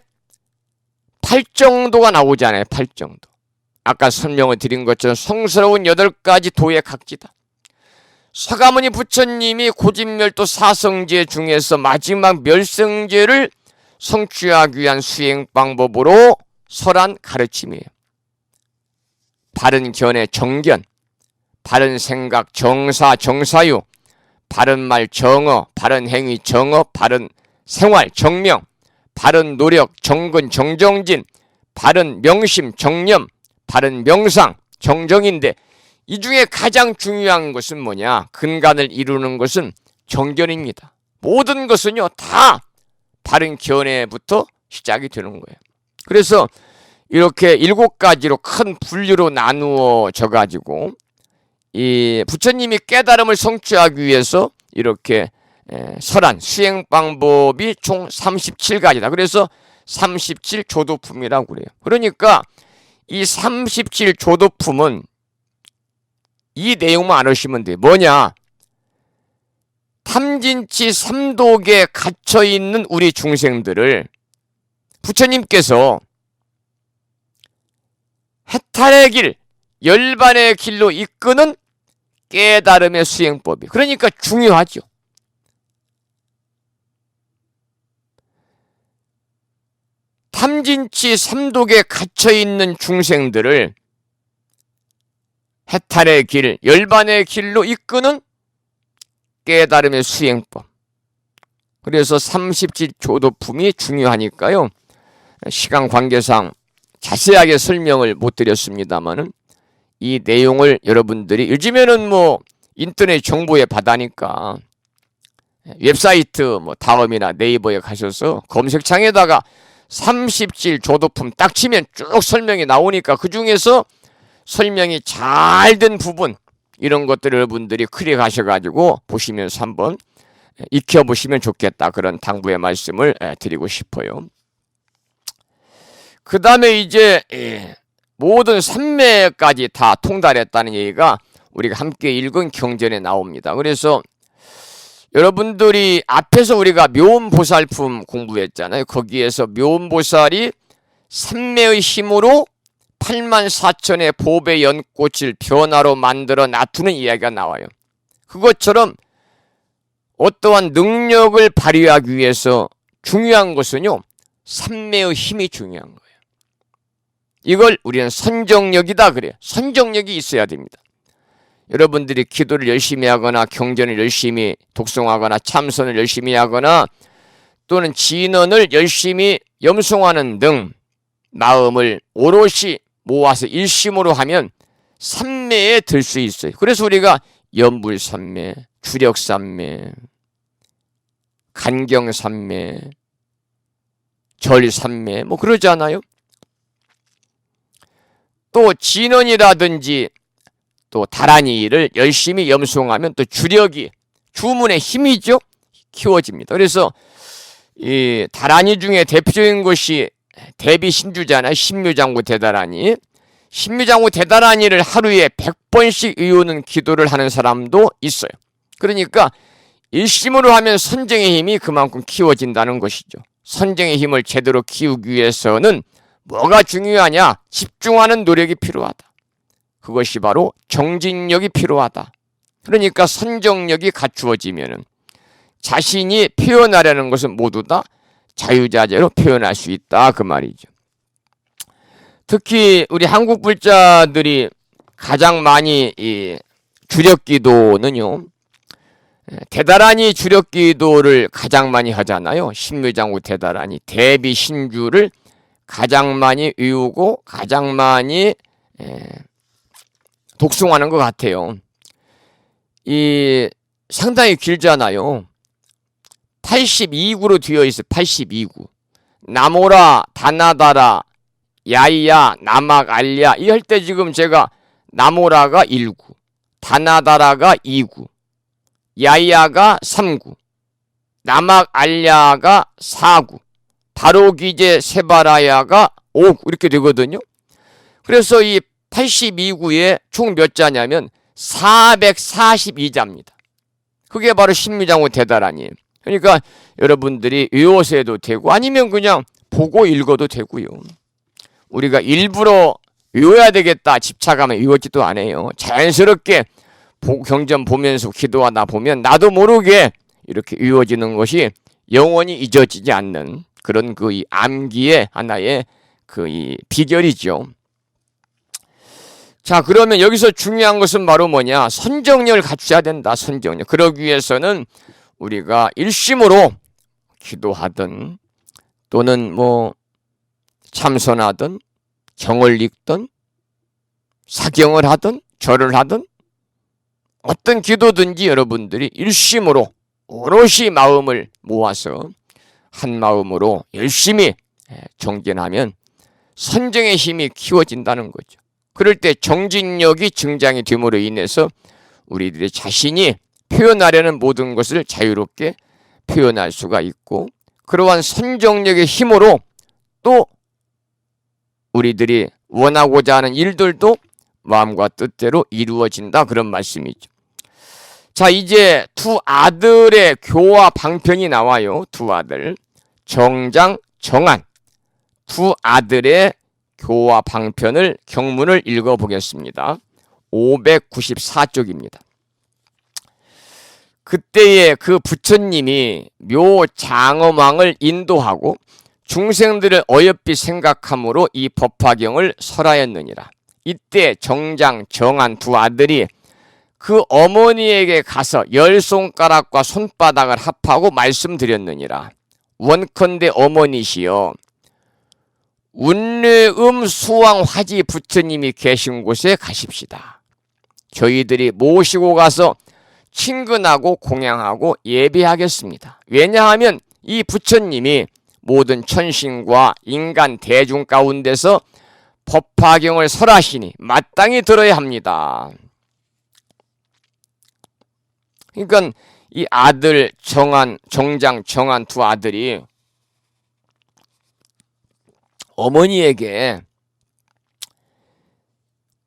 8정도가 나오잖아요. 8정도. 아까 설명을 드린 것처럼 성스러운 8가지 도의 각지다. 서가모니 부처님이 고진멸도 사성제 중에서 마지막 멸성제를 성취하기 위한 수행 방법으로 설한 가르침이에요. 바른 견해 정견, 바른 생각 정사 정사유, 바른 말 정어, 바른 행위 정어, 바른 생활 정명, 바른 노력 정근 정정진, 바른 명심 정념, 바른 명상 정정인데 이 중에 가장 중요한 것은 뭐냐? 근간을 이루는 것은 정견입니다. 모든 것은요 다 바른 견해부터 시작이 되는 거예요. 그래서 이렇게 7가지로 큰 분류로 나누어져 가지고 이 부처님이 깨달음을 성취하기 위해서 이렇게 설한 수행 방법이 총 37가지다. 그래서 37조도품이라고 그래요. 그러니까 이 37조도품은 이 내용만 알으시면 돼요. 뭐냐? 탐진치 삼독에 갇혀있는 우리 중생들을 부처님께서 해탈의 길, 열반의 길로 이끄는 깨달음의 수행법이 그러니까 중요하죠. 탐진치 삼독에 갇혀있는 중생들을 해탈의 길, 열반의 길로 이끄는 깨달음의 수행법. 그래서 37조도품이 중요하니까요. 시간 관계상 자세하게 설명을 못 드렸습니다만은 이 내용을 여러분들이 요즘에는 뭐 인터넷 정보의 바다니까 웹사이트 뭐 다음이나 네이버에 가셔서 검색창에다가 37조도품 딱 치면 쭉 설명이 나오니까 그 중에서 설명이 잘 된 부분 이런 것들 여러분들이 클릭하셔가지고 보시면서 한번 익혀보시면 좋겠다. 그런 당부의 말씀을 드리고 싶어요. 그 다음에 이제 모든 삼매까지 다 통달했다는 얘기가 우리가 함께 읽은 경전에 나옵니다. 그래서 여러분들이 앞에서 우리가 묘음보살품 공부했잖아요. 거기에서 묘음보살이 삼매의 힘으로 84,000의 보배 연꽃을 변화로 만들어 놔두는 이야기가 나와요. 그것처럼 어떠한 능력을 발휘하기 위해서 중요한 것은요, 삼매의 힘이 중요한 거예요. 이걸 우리는 선정력이다 그래요. 선정력이 있어야 됩니다. 여러분들이 기도를 열심히 하거나 경전을 열심히 독송하거나 참선을 열심히 하거나 또는 진언을 열심히 염송하는 등 마음을 오롯이 모아서 일심으로 하면 삼매에 들 수 있어요. 그래서 우리가 연불삼매, 주력삼매, 간경삼매, 절삼매 뭐 그러지 않아요? 또 진언이라든지 또 다란이를 열심히 염송하면 또 주력이 주문의 힘이죠. 키워집니다. 그래서 이 다란이 중에 대표적인 것이 대비신주잖아요. 신묘장구 대다란이. 신묘장구 대다란이를 하루에 100번씩 외우는 기도를 하는 사람도 있어요. 그러니까 일심으로 하면 선정의 힘이 그만큼 키워진다는 것이죠. 선정의 힘을 제대로 키우기 위해서는 뭐가 중요하냐? 집중하는 노력이 필요하다. 그것이 바로 정진력이 필요하다. 그러니까 선정력이 갖추어지면은 자신이 표현하려는 것은 모두 다 자유자재로 표현할 수 있다 그 말이죠. 특히 우리 한국 불자들이 가장 많이 이 주력기도는요, 대다라니 주력기도를 가장 많이 하잖아요. 신묘장구 대다라니 대비신주를 가장 많이 외우고 가장 많이 독송하는 것 같아요. 이 상당히 길잖아요. 82구로 되어 있어요. 82구. 나모라, 다나다라, 야이야, 나막, 알야. 이 할 때 지금 제가 나모라가 1구, 다나다라가 2구, 야이야가 3구, 나막, 알야가 4구, 바로기제, 세바라야가 5구 이렇게 되거든요. 그래서 이 82구에 총 몇 자냐면 442자입니다. 그게 바로 신묘장구 대다라니에요. 그러니까 여러분들이 외워서 해도 되고 아니면 그냥 보고 읽어도 되고요. 우리가 일부러 외워야 되겠다 집착하면 외웠지도 않아요. 자연스럽게 경전 보면서 기도하다 보면 나도 모르게 이렇게 외워지는 것이 영원히 잊어지지 않는 그런 그 이 암기의 하나의 그 이 비결이죠. 자, 그러면 여기서 중요한 것은 바로 뭐냐? 선정력을 갖춰야 된다. 선정력. 그러기 위해서는 우리가 일심으로 기도하든 또는 뭐 참선하든 정을 읽든 사경을 하든 절을 하든 어떤 기도든지 여러분들이 일심으로 오롯이 마음을 모아서 한 마음으로 열심히 정진하면 선정의 힘이 키워진다는 거죠. 그럴 때 정진력이 증장이 됨으로 인해서 우리들의 자신이 표현하려는 모든 것을 자유롭게 표현할 수가 있고 그러한 선정력의 힘으로 또 우리들이 원하고자 하는 일들도 마음과 뜻대로 이루어진다 그런 말씀이죠. 자, 이제 두 아들의 교화 방편이 나와요. 두 아들 정장, 정안 두 아들의 교화 방편을 경문을 읽어보겠습니다. 594쪽입니다. 그때에 그 부처님이 묘장엄왕을 인도하고 중생들을 어여삐 생각함으로 이 법화경을 설하였느니라. 이때 정장, 정안 두 아들이 그 어머니에게 가서 10손가락과 손바닥을 합하고 말씀드렸느니라. 원컨대 어머니시여 운례음 수왕 화지 부처님이 계신 곳에 가십시다. 저희들이 모시고 가서 친근하고 공양하고 예배하겠습니다. 왜냐하면 이 부처님이 모든 천신과 인간 대중 가운데서 법화경을 설하시니 마땅히 들어야 합니다. 그러니까 이 아들 정안, 정장, 정안 두 아들이 어머니에게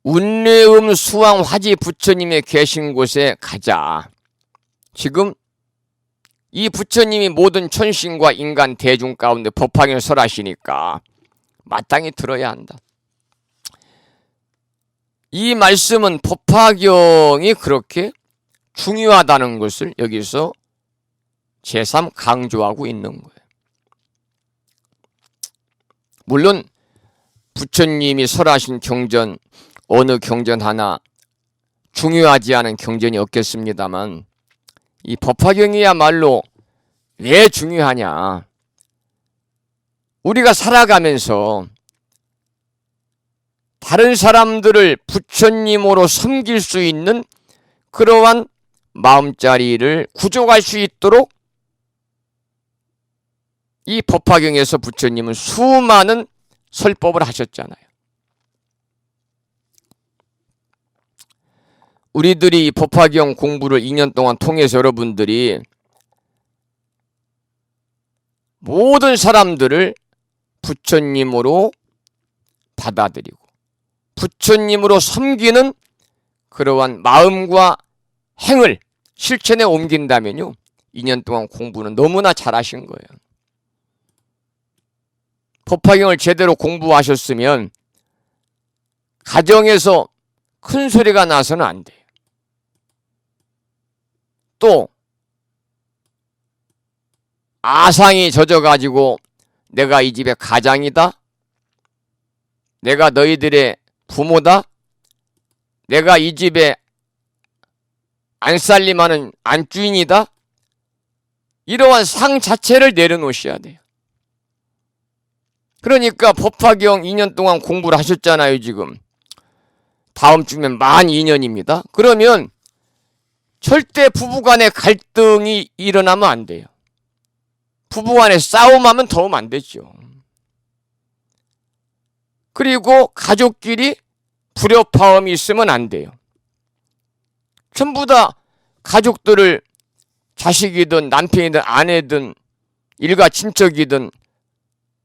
운례음 수왕 화지 부처님이 계신 곳에 가자. 지금 이 부처님이 모든 천신과 인간 대중 가운데 법화경을 설하시니까 마땅히 들어야 한다. 이 말씀은 법화경이 그렇게 중요하다는 것을 여기서 제3 강조하고 있는 거예요. 물론 부처님이 설하신 경전 어느 경전 하나 중요하지 않은 경전이 없겠습니다만 이 법화경이야말로 왜 중요하냐? 우리가 살아가면서 다른 사람들을 부처님으로 섬길 수 있는 그러한 마음자리를 구족할 수 있도록 이 법화경에서 부처님은 수많은 설법을 하셨잖아요. 우리들이 법화경 공부를 2년 동안 통해서 여러분들이 모든 사람들을 부처님으로 받아들이고 부처님으로 섬기는 그러한 마음과 행을 실천에 옮긴다면요 2년 동안 공부는 너무나 잘하신 거예요. 법화경을 제대로 공부하셨으면 가정에서 큰 소리가 나서는 안 돼요. 또 아상이 젖어가지고 내가 이 집의 가장이다? 내가 너희들의 부모다? 내가 이 집의 안살림하는 안주인이다? 이러한 상 자체를 내려놓으셔야 돼요. 그러니까 법화경 2년 동안 공부를 하셨잖아요, 지금. 다음 주면 만 2년입니다. 그러면 절대 부부간의 갈등이 일어나면 안 돼요. 부부간에 싸움하면 더우면 안 되죠. 그리고 가족끼리 불협화음이 있으면 안 돼요. 전부 다 가족들을 자식이든 남편이든 아내든 일가 친척이든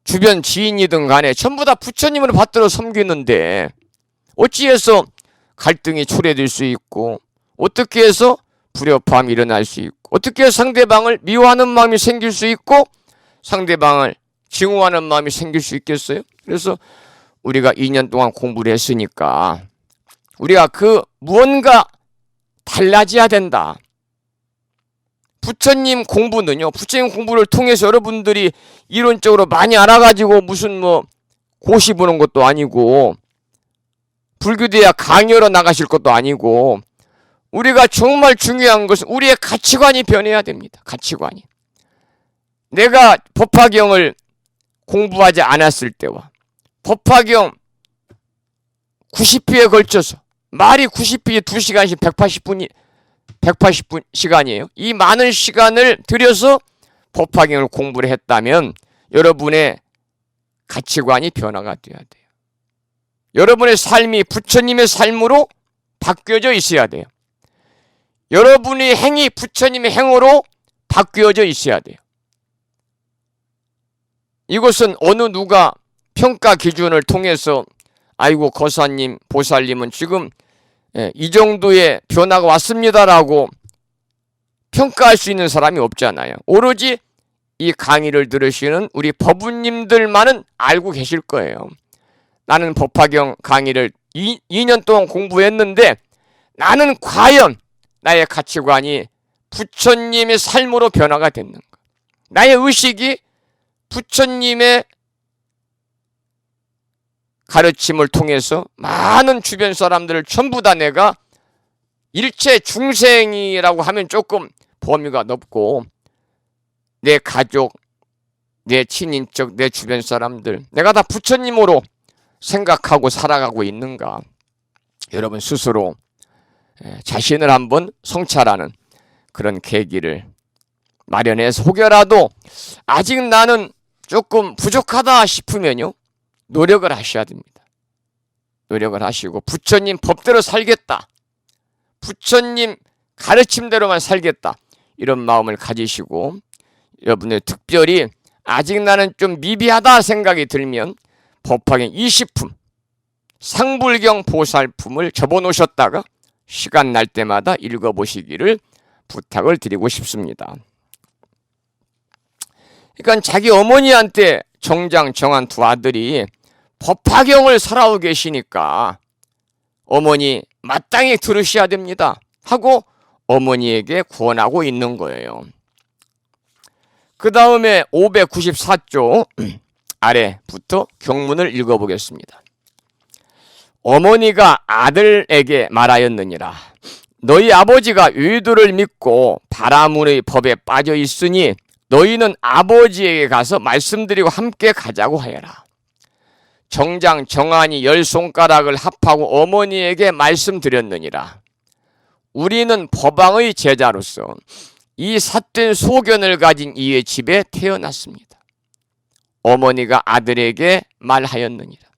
주변 지인이든 간에 전부 다 부처님을 받들어 섬기는데 어찌해서 갈등이 초래될 수 있고 어떻게 해서 불협화음이 일어날 수 있고 어떻게 해서 상대방을 미워하는 마음이 생길 수 있고 상대방을 증오하는 마음이 생길 수 있겠어요? 그래서 우리가 2년 동안 공부를 했으니까 우리가 그 무언가 달라져야 된다. 부처님 공부는요. 부처님 공부를 통해서 여러분들이 이론적으로 많이 알아가지고 무슨 고시 보는 것도 아니고 불교대학 강의하러 나가실 것도 아니고 우리가 정말 중요한 것은 우리의 가치관이 변해야 됩니다. 가치관이. 내가 법화경을 공부하지 않았을 때와 법화경 90회에 걸쳐서 말이 90회 2시간씩 180분 시간이에요. 이 많은 시간을 들여서 법화경을 공부를 했다면 여러분의 가치관이 변화가 돼야 돼요. 여러분의 삶이 부처님의 삶으로 바뀌어져 있어야 돼요. 여러분의 행위 부처님의 행으로 바뀌어져 있어야 돼요. 이것은 어느 누가 평가 기준을 통해서 아이고 거사님, 보살님은 지금 이 정도의 변화가 왔습니다라고 평가할 수 있는 사람이 없잖아요. 오로지 이 강의를 들으시는 우리 법우님들만은 알고 계실 거예요. 나는 법화경 강의를 2년 동안 공부했는데 나는 과연 나의 가치관이 부처님의 삶으로 변화가 됐는가? 나의 의식이 부처님의 가르침을 통해서 많은 주변 사람들을 전부 다 내가 일체 중생이라고 하면 조금 범위가 넓고 내 가족, 내 친인척, 내 주변 사람들 내가 다 부처님으로 생각하고 살아가고 있는가? 여러분 스스로 자신을 한번 성찰하는 그런 계기를 마련해서 혹여라도 아직 나는 조금 부족하다 싶으면요. 노력을 하셔야 됩니다. 노력을 하시고 부처님 법대로 살겠다. 부처님 가르침대로만 살겠다. 이런 마음을 가지시고 여러분들 특별히 아직 나는 좀 미비하다 생각이 들면 법화경 20품 상불경 보살품을 접어놓으셨다가 시간 날 때마다 읽어보시기를 부탁을 드리고 싶습니다. 그러니까 자기 어머니한테 정장 정한 두 아들이 법화경을 살아오고 계시니까 어머니 마땅히 들으셔야 됩니다 하고 어머니에게 권하고 있는 거예요. 그 다음에 594조 아래부터 경문을 읽어보겠습니다. 어머니가 아들에게 말하였느니라. 너희 아버지가 의도를 믿고 바라문의 법에 빠져 있으니 너희는 아버지에게 가서 말씀드리고 함께 가자고 하여라. 정장 정한이 10손가락을 합하고 어머니에게 말씀드렸느니라. 우리는 법왕의 제자로서 이 삿된 소견을 가진 이의 집에 태어났습니다. 어머니가 아들에게 말하였느니라.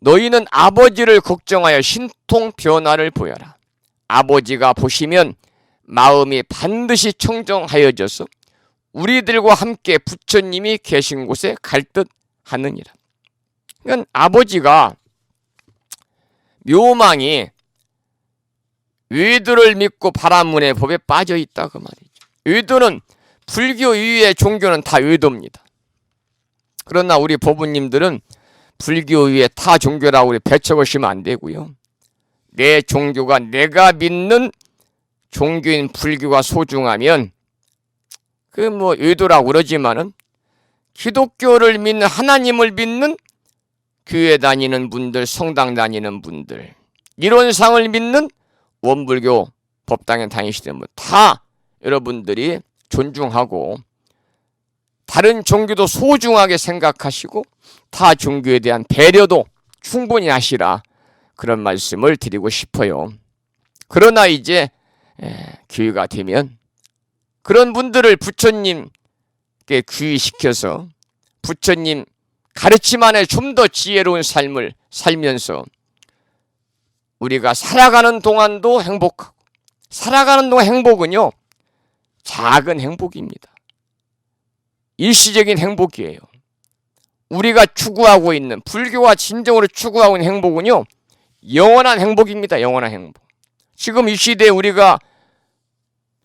너희는 아버지를 걱정하여 신통 변화를 보여라. 아버지가 보시면 마음이 반드시 청정하여져서 우리들과 함께 부처님이 계신 곳에 갈 듯 하느니라. 그러니까 아버지가 묘망이 의도를 믿고 바라문의 법에 빠져 있다 그 말이죠. 의도는 불교 이외의 종교는 다 의도입니다. 그러나 우리 법우님들은 불교 외에 타 종교라고 우리 배척하시면 안 되고요. 내 종교가 내가 믿는 종교인 불교가 소중하면 그 뭐 의도라고 그러지만은 기독교를 믿는, 하나님을 믿는 교회 다니는 분들, 성당 다니는 분들, 이론상을 믿는 원불교 법당에 다니시는 분 다 여러분들이 존중하고 다른 종교도 소중하게 생각하시고 타 종교에 대한 배려도 충분히 하시라, 그런 말씀을 드리고 싶어요. 그러나 이제 기회가 되면 그런 분들을 부처님께 귀의시켜서 부처님 가르침 안에 좀 더 지혜로운 삶을 살면서 우리가 살아가는 동안도 행복하고, 살아가는 동안 행복은요 작은 행복입니다. 일시적인 행복이에요. 우리가 추구하고 있는, 불교가 진정으로 추구하고 있는 행복은요 영원한 행복입니다. 영원한 행복. 지금 이 시대에 우리가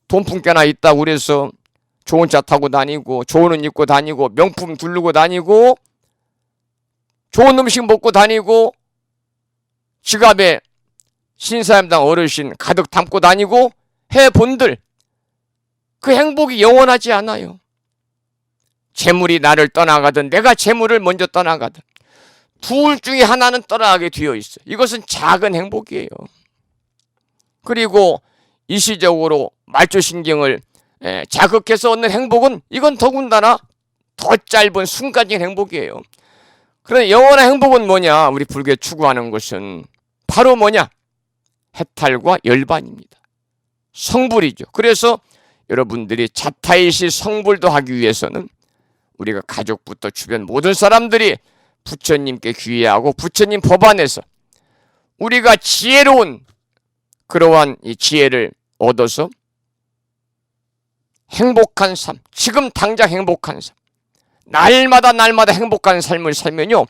돈 품께나 있다고 그래서 좋은 차 타고 다니고 좋은 옷 입고 다니고 명품 두르고 다니고 좋은 음식 먹고 다니고 지갑에 신사임당 어르신 가득 담고 다니고 해본들, 그 행복이 영원하지 않아요. 재물이 나를 떠나가든 내가 재물을 먼저 떠나가든 둘 중에 하나는 떠나가게 되어 있어요. 이것은 작은 행복이에요. 그리고 일시적으로 말초신경을 자극해서 얻는 행복은, 이건 더군다나 더 짧은 순간적인 행복이에요. 그런데 영원한 행복은 뭐냐? 우리 불교에 추구하는 것은 바로 뭐냐? 해탈과 열반입니다. 성불이죠. 그래서 여러분들이 자타이시 성불도 하기 위해서는 우리가 가족부터 주변 모든 사람들이 부처님께 귀의하고 부처님 법 안에서 우리가 지혜로운 그러한 이 지혜를 얻어서 행복한 삶, 지금 당장 행복한 삶, 날마다 행복한 삶을 살면요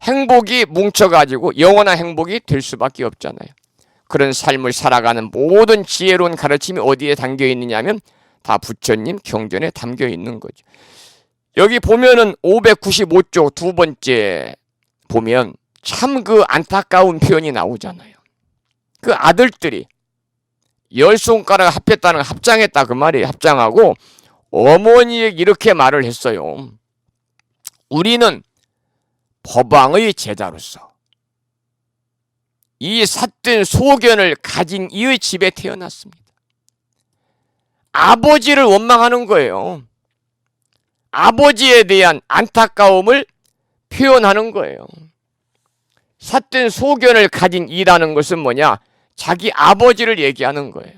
행복이 뭉쳐가지고 영원한 행복이 될 수밖에 없잖아요. 그런 삶을 살아가는 모든 지혜로운 가르침이 어디에 담겨 있느냐 하면 다 부처님 경전에 담겨 있는 거죠. 여기 보면은 595쪽 두 번째 보면 참 그 안타까운 표현이 나오잖아요. 그 아들들이 열 손가락 합했다는, 합장했다 그 말이에요. 합장하고 어머니에게 이렇게 말을 했어요. 우리는 법왕의 제자로서 이 삿된 소견을 가진 이의 집에 태어났습니다. 아버지를 원망하는 거예요. 아버지에 대한 안타까움을 표현하는 거예요. 삿된 소견을 가진 이라는 것은 뭐냐? 자기 아버지를 얘기하는 거예요.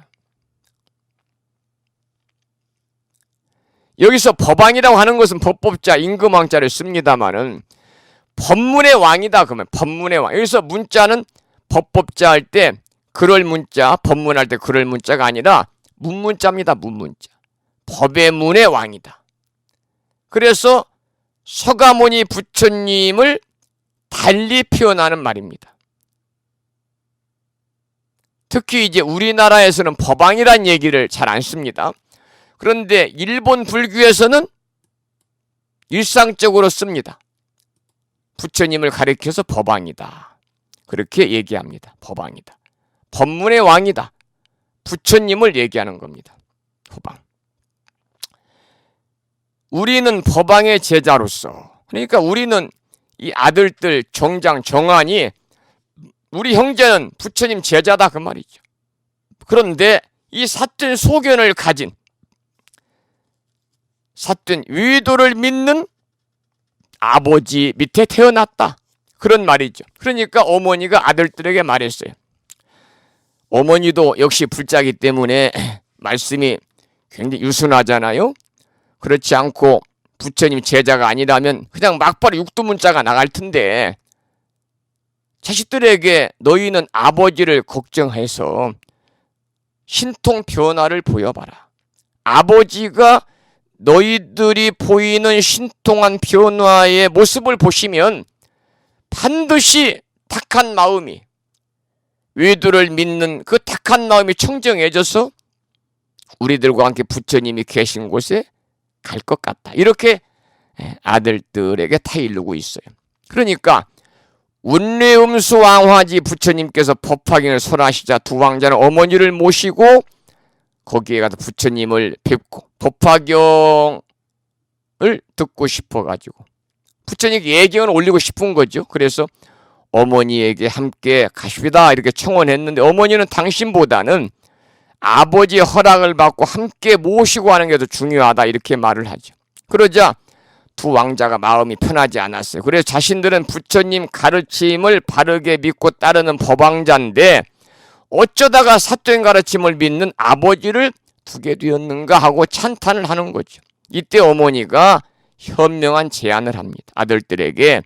여기서 법왕이라고 하는 것은 법법자, 임금왕자를 씁니다마는 법문의 왕이다 그러면 법문의 왕. 여기서 문자는 법법자 할 때 그럴 문자, 법문할 때 그럴 문자가 아니라 문문자입니다. 문문자. 법의 문의 왕이다. 그래서 서가모니 부처님을 달리 표현하는 말입니다. 특히 이제 우리나라에서는 법왕이란 얘기를 잘 안 씁니다. 그런데 일본 불교에서는 일상적으로 씁니다. 부처님을 가리켜서 법왕이다. 그렇게 얘기합니다. 법왕이다. 법문의 왕이다. 부처님을 얘기하는 겁니다. 법왕. 우리는 법왕의 제자로서, 그러니까 우리는 이 아들들 정장, 정안이 우리 형제는 부처님 제자다 그 말이죠. 그런데 이 삿된 소견을 가진, 삿된 위도를 믿는 아버지 밑에 태어났다. 그런 말이죠. 그러니까 어머니가 아들들에게 말했어요. 어머니도 역시 불자이기 때문에 말씀이 굉장히 유순하잖아요. 그렇지 않고 부처님 제자가 아니라면 그냥 막바로 육두문자가 나갈 텐데 자식들에게 너희는 아버지를 걱정해서 신통 변화를 보여봐라. 아버지가 너희들이 보이는 신통한 변화의 모습을 보시면 반드시 탁한 마음이, 위도를 믿는 그 탁한 마음이 청정해져서 우리들과 함께 부처님이 계신 곳에 갈 것 같다. 이렇게 아들들에게 타일르고 있어요. 그러니까 운례음수 왕화지 부처님께서 법화경을 설하시자 두 왕자는 어머니를 모시고 거기에 가서 부처님을 뵙고 법화경을 듣고 싶어가지고 부처님 예경을 올리고 싶은 거죠. 그래서 어머니에게 함께 가십니다 이렇게 청원했는데 어머니는 당신보다는 아버지의 허락을 받고 함께 모시고 하는 게 더 중요하다 이렇게 말을 하죠. 그러자 두 왕자가 마음이 편하지 않았어요. 그래서 자신들은 부처님 가르침을 바르게 믿고 따르는 법왕자인데 어쩌다가 사또인 가르침을 믿는 아버지를 두게 되었는가 하고 찬탄을 하는 거죠. 이때 어머니가 현명한 제안을 합니다. 아들들에게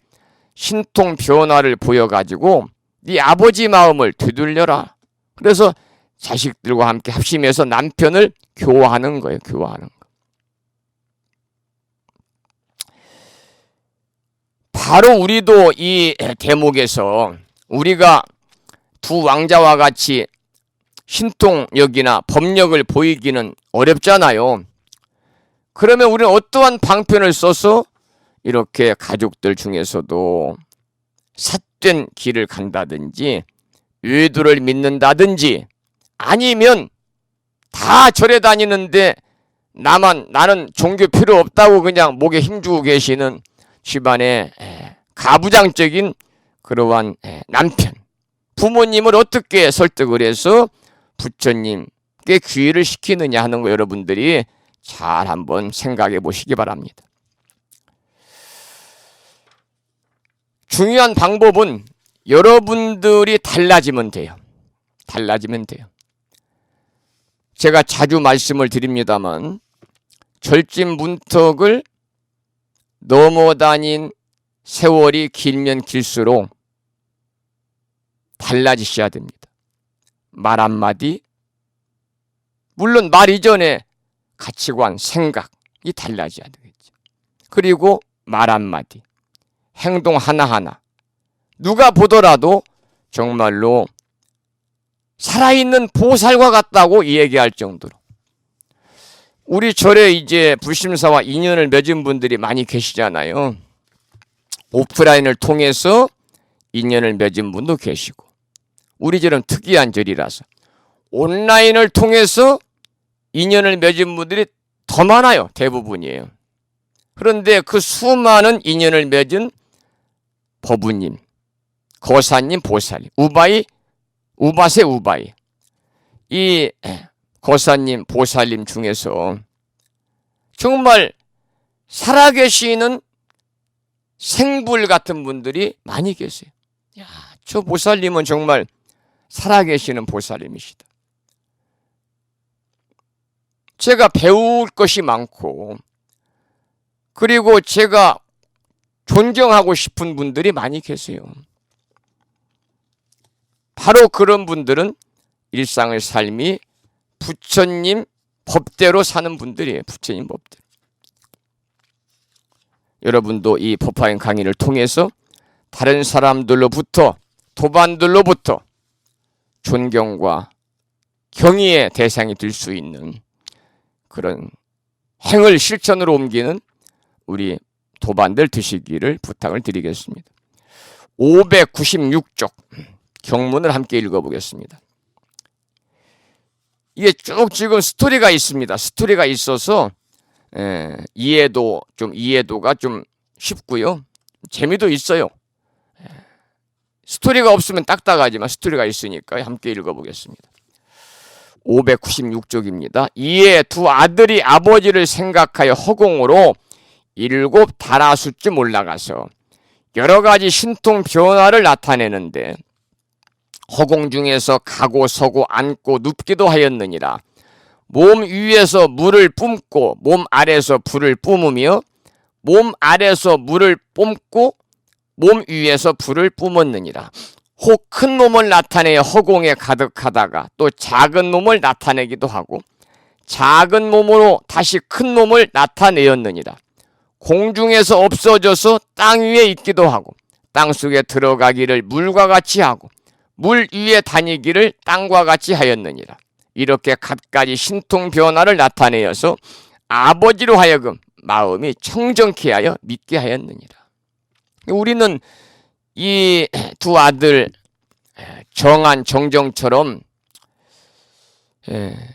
신통 변화를 보여가지고 네 아버지 마음을 되돌려라. 그래서 자식들과 함께 합심해서 남편을 교화하는 거예요. 교화하는 거. 바로 우리도 이 대목에서 우리가 두 왕자와 같이 신통력이나 법력을 보이기는 어렵잖아요. 그러면 우리는 어떠한 방편을 써서 이렇게 가족들 중에서도 삿된 길을 간다든지 외도를 믿는다든지 아니면 다 절에 다니는데 나는 종교 필요 없다고 그냥 목에 힘주고 계시는 집안의 가부장적인 그러한 남편, 부모님을 어떻게 설득을 해서 부처님께 귀의를 시키느냐 하는 거 여러분들이 잘 한번 생각해 보시기 바랍니다. 중요한 방법은 여러분들이 달라지면 돼요. 달라지면 돼요. 제가 자주 말씀을 드립니다만 절진문턱을 넘어다닌 세월이 길면 길수록 달라지셔야 됩니다. 말 한마디, 물론 말 이전에 가치관, 생각이 달라져야 되겠죠. 그리고 말 한마디, 행동 하나하나 누가 보더라도 정말로 살아있는 보살과 같다고 얘기할 정도로 우리 절에 이제 불심사와 인연을 맺은 분들이 많이 계시잖아요. 오프라인을 통해서 인연을 맺은 분도 계시고 우리 절은 특이한 절이라서 온라인을 통해서 인연을 맺은 분들이 더 많아요. 대부분이에요. 그런데 그 수많은 인연을 맺은 법우님, 거사님, 보살님, 우바세 우바이 이 거사님, 보살님 중에서 정말 살아계시는 생불 같은 분들이 많이 계세요. 야, 저 보살님은 정말 살아계시는 보살님이시다. 제가 배울 것이 많고 그리고 제가 존경하고 싶은 분들이 많이 계세요. 바로 그런 분들은 일상의 삶이 부처님 법대로 사는 분들이에요. 부처님 법대로. 여러분도 이 법화인 강의를 통해서 다른 사람들로부터 도반들로부터 존경과 경의의 대상이 될 수 있는 그런 행을 실천으로 옮기는 우리 도반들 되시기를 부탁을 드리겠습니다. 596쪽 경문을 함께 읽어보겠습니다. 이게 쭉 지금 스토리가 있습니다. 스토리가 있어서 이해도가 좀 쉽고요. 재미도 있어요. 스토리가 없으면 딱딱하지만 스토리가 있으니까 함께 읽어보겠습니다. 596쪽입니다. 이에 두 아들이 아버지를 생각하여 허공으로 7 다라수쯤 올라가서 여러 가지 신통 변화를 나타내는데 허공 중에서 가고 서고 앉고 눕기도 하였느니라. 몸 위에서 물을 뿜고 몸 아래서 불을 뿜으며 몸 아래서 물을 뿜고 몸 위에서 불을 뿜었느니라. 혹 큰 몸을 나타내어 허공에 가득하다가 또 작은 몸을 나타내기도 하고 작은 몸으로 다시 큰 몸을 나타내었느니라. 공중에서 없어져서 땅 위에 있기도 하고 땅 속에 들어가기를 물과 같이 하고 물 위에 다니기를 땅과 같이 하였느니라. 이렇게 갖가지 신통 변화를 나타내어서 아버지로 하여금 마음이 청정케 하여 믿게 하였느니라. 우리는 이 두 아들 정한 정정처럼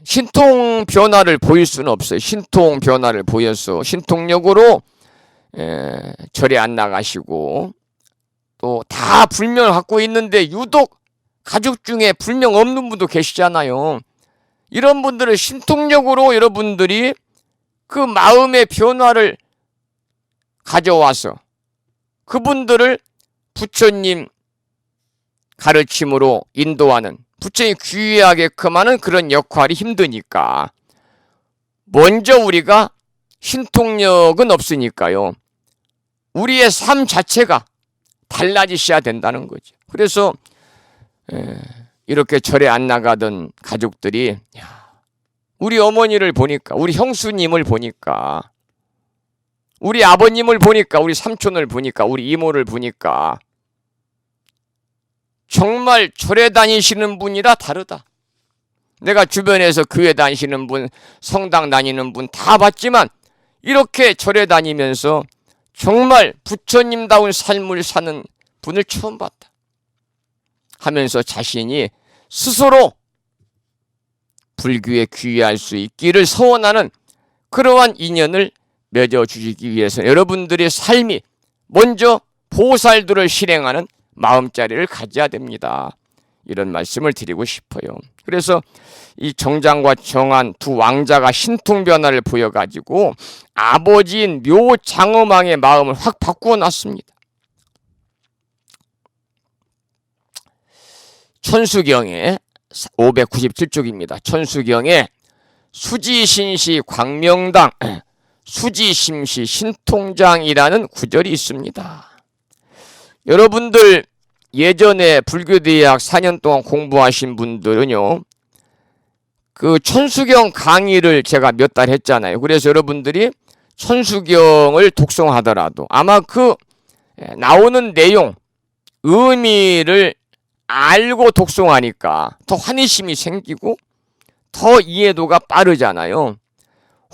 신통 변화를 보일 수는 없어요. 신통 변화를 보여서 신통력으로 절에 안 나가시고 또 다 불명을 갖고 있는데 유독 가족 중에 불명 없는 분도 계시잖아요. 이런 분들은 신통력으로 여러분들이 그 마음의 변화를 가져와서 그분들을 부처님 가르침으로 인도하는, 부처님 귀하게끔 하는 그런 역할이 힘드니까 먼저 우리가 신통력은 없으니까요. 우리의 삶 자체가 달라지셔야 된다는 거죠. 그래서 이렇게 절에 안 나가던 가족들이 우리 어머니를 보니까, 우리 형수님을 보니까, 우리 아버님을 보니까, 우리 삼촌을 보니까, 우리 이모를 보니까 정말 절에 다니시는 분이라 다르다. 내가 주변에서 교회 다니시는 분, 성당 다니는 분 다 봤지만 이렇게 절에 다니면서 정말 부처님다운 삶을 사는 분을 처음 봤다 하면서 자신이 스스로 불교에 귀의할 수 있기를 소원하는 그러한 인연을 맺어주시기 위해서 여러분들의 삶이 먼저 보살도를 실행하는 마음자리를 가져야 됩니다. 이런 말씀을 드리고 싶어요. 그래서 이 정장과 정한 두 왕자가 신통변화를 보여가지고 아버지인 묘장엄왕의 마음을 확 바꾸어 놨습니다. 천수경에 597쪽입니다. 천수경에 수지신시 광명당 수지심시 신통장이라는 구절이 있습니다. 여러분들 예전에 불교대학 4년 동안 공부하신 분들은요, 그 천수경 강의를 제가 몇 달 했잖아요. 그래서 여러분들이 천수경을 독송하더라도 아마 그 나오는 내용, 의미를 알고 독송하니까 더 환희심이 생기고 더 이해도가 빠르잖아요.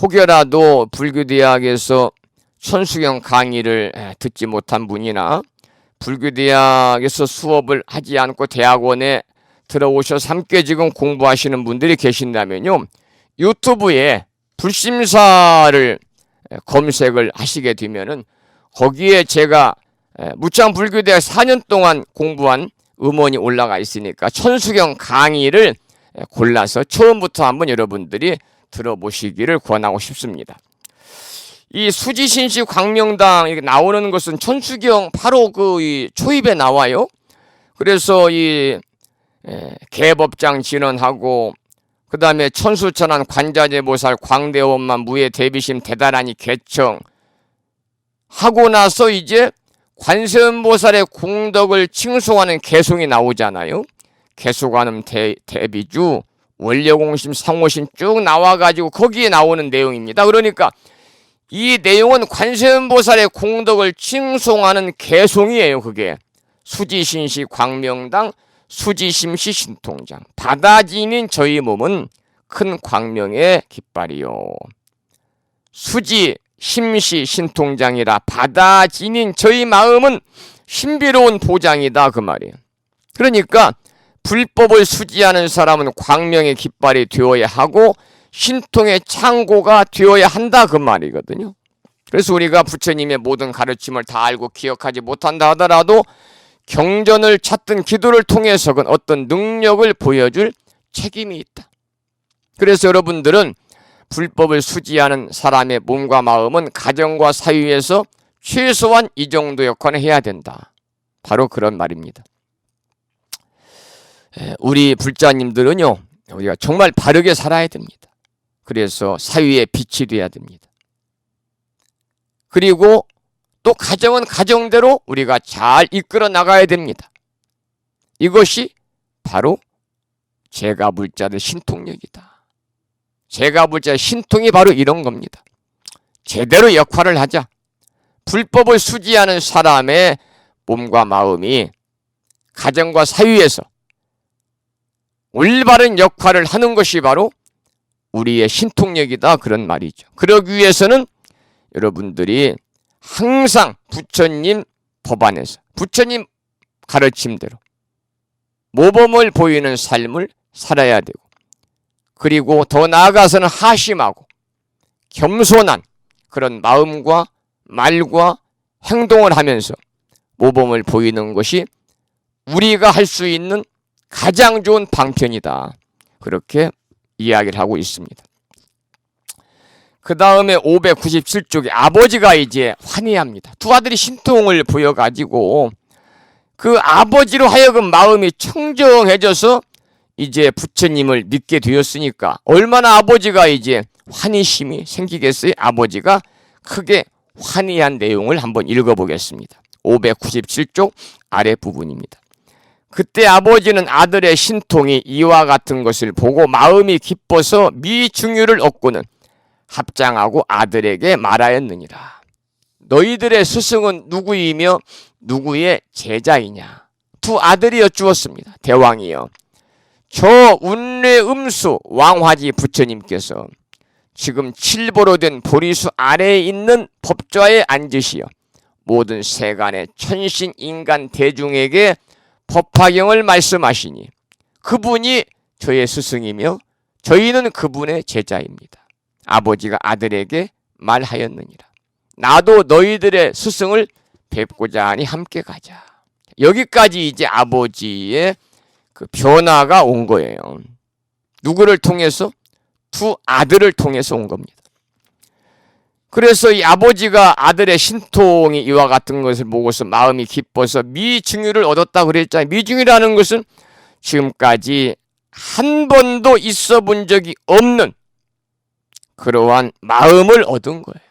혹여라도 불교대학에서 천수경 강의를 듣지 못한 분이나 불교대학에서 수업을 하지 않고 대학원에 들어오셔서 함께 지금 공부하시는 분들이 계신다면요, 유튜브에 불심사를 검색을 하시게 되면은 거기에 제가 무창불교대학 4년 동안 공부한 음원이 올라가 있으니까 천수경 강의를 골라서 처음부터 한번 여러분들이 들어보시기를 권하고 싶습니다. 이 수지신시 광명당 이렇게 나오는 것은 천수경 바로 그 초입에 나와요. 그래서 이 개법장 진언하고 그 다음에 천수천안 관자재보살 광대원만 무예 대비심 대다라니 개청 하고 나서 이제 관세음보살의 공덕을 칭송하는 개송이 나오잖아요. 개수관음 대비주 원려공심 상호심 쭉 나와가지고 거기에 나오는 내용입니다. 그러니까 이 내용은 관세음보살의 공덕을 칭송하는 개송이에요. 그게 수지신시 광명당 수지심시 신통장. 바다지인 저희 몸은 큰 광명의 깃발이요. 수지 심시 신통장이라 바다지인 저희 마음은 신비로운 보장이다 그 말이에요. 그러니까 불법을 수지하는 사람은 광명의 깃발이 되어야 하고 신통의 창고가 되어야 한다 그 말이거든요. 그래서 우리가 부처님의 모든 가르침을 다 알고 기억하지 못한다 하더라도 경전을 찾든 기도를 통해서는 어떤 능력을 보여줄 책임이 있다. 그래서 여러분들은 불법을 수지하는 사람의 몸과 마음은 가정과 사유에서 최소한 이 정도 역할을 해야 된다. 바로 그런 말입니다. 우리 불자님들은요, 우리가 정말 바르게 살아야 됩니다. 그래서 사유의 빛이 돼야 됩니다. 그리고 또 가정은 가정대로 우리가 잘 이끌어 나가야 됩니다. 이것이 바로 제가불자의 신통력이다. 제가불자의 신통이 바로 이런 겁니다. 제대로 역할을 하자. 불법을 수지하는 사람의 몸과 마음이 가정과 사유에서 올바른 역할을 하는 것이 바로 우리의 신통력이다 그런 말이죠. 그러기 위해서는 여러분들이 항상 부처님 법안에서 부처님 가르침대로 모범을 보이는 삶을 살아야 되고 그리고 더 나아가서는 하심하고 겸손한 그런 마음과 말과 행동을 하면서 모범을 보이는 것이 우리가 할 수 있는 가장 좋은 방편이다. 그렇게 이야기를 하고 있습니다. 그 다음에 597쪽에 아버지가 이제 환희합니다. 두 아들이 신통을 보여가지고 그 아버지로 하여금 마음이 청정해져서 이제 부처님을 믿게 되었으니까 얼마나 아버지가 이제 환희심이 생기겠어요? 아버지가 크게 환희한 내용을 한번 읽어보겠습니다. 597쪽 아랫부분입니다. 그때 아버지는 아들의 신통이 이와 같은 것을 보고 마음이 기뻐서 미중유를 얻고는 합장하고 아들에게 말하였느니라. 너희들의 스승은 누구이며 누구의 제자이냐? 두 아들이 여쭈었습니다. 대왕이여, 저 운례음수 왕화지 부처님께서 지금 칠보로 된 보리수 아래에 있는 법좌에 앉으시어 모든 세간의 천신 인간 대중에게 법화경을 말씀하시니 그분이 저의 스승이며 저희는 그분의 제자입니다. 아버지가 아들에게 말하였느니라. 나도 너희들의 스승을 뵙고자 하니 함께 가자. 여기까지 이제 아버지의 그 변화가 온 거예요. 누구를 통해서? 두 아들을 통해서 온 겁니다. 그래서 이 아버지가 아들의 신통이 이와 같은 것을 보고서 마음이 기뻐서 미증유를 얻었다 그랬잖아요. 미증유라는 것은 지금까지 한 번도 있어 본 적이 없는 그러한 마음을 얻은 거예요.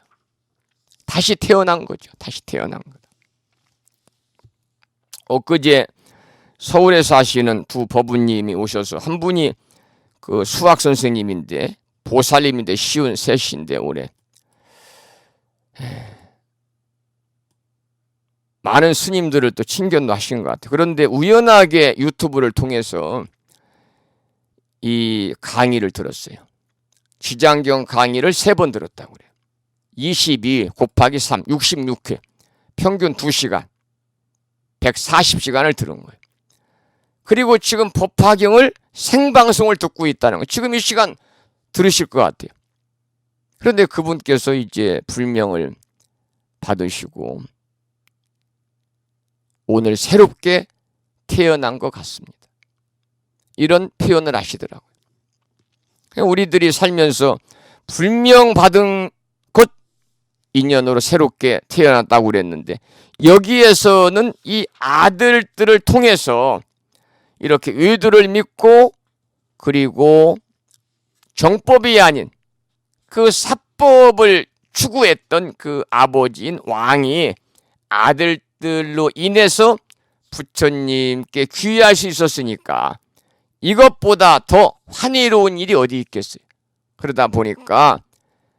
다시 태어난 거죠. 다시 태어난 거다. 엊그제 서울에 사시는 두 법부님이 오셔서 한 분이 그 수학 선생님인데 보살님인데 쉬운 셋인데 올해 많은 스님들을 또 친견도 하신 것 같아요. 그런데 우연하게 유튜브를 통해서 이 강의를 들었어요. 지장경 강의를 3번 들었다고 그래요. 22 곱하기 3, 66회. 평균 2시간, 140시간을 들은 거예요. 그리고 지금 법화경을 생방송을 듣고 있다는 거예요. 지금 이 시간 들으실 것 같아요. 그런데 그분께서 이제 불명을 받으시고 오늘 새롭게 태어난 것 같습니다. 이런 표현을 하시더라고요. 우리들이 살면서 불명 받은 것 인연으로 새롭게 태어났다고 그랬는데 여기에서는 이 아들들을 통해서 이렇게 의도를 믿고 그리고 정법이 아닌 그 사법을 추구했던 그 아버지인 왕이 아들들로 인해서 부처님께 귀할 수 있었으니까 이것보다 더 환희로운 일이 어디 있겠어요. 그러다 보니까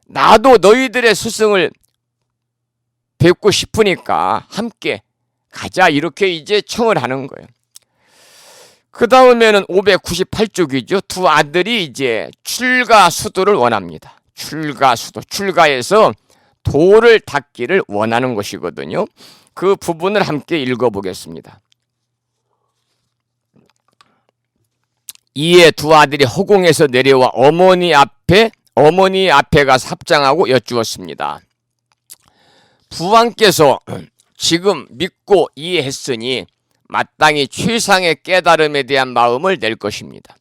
나도 너희들의 스승을 뵙고 싶으니까 함께 가자 이렇게 이제 청을 하는 거예요. 그 다음에는 598쪽이죠. 두 아들이 이제 출가수도를 원합니다. 출가수도, 출가해서 도를 닦기를 원하는 것이거든요. 그 부분을 함께 읽어보겠습니다. 이에 두 아들이 허공에서 내려와 어머니 앞에 가서 합장하고 여쭈었습니다. 부왕께서 지금 믿고 이해했으니 마땅히 최상의 깨달음에 대한 마음을 낼 것입니다.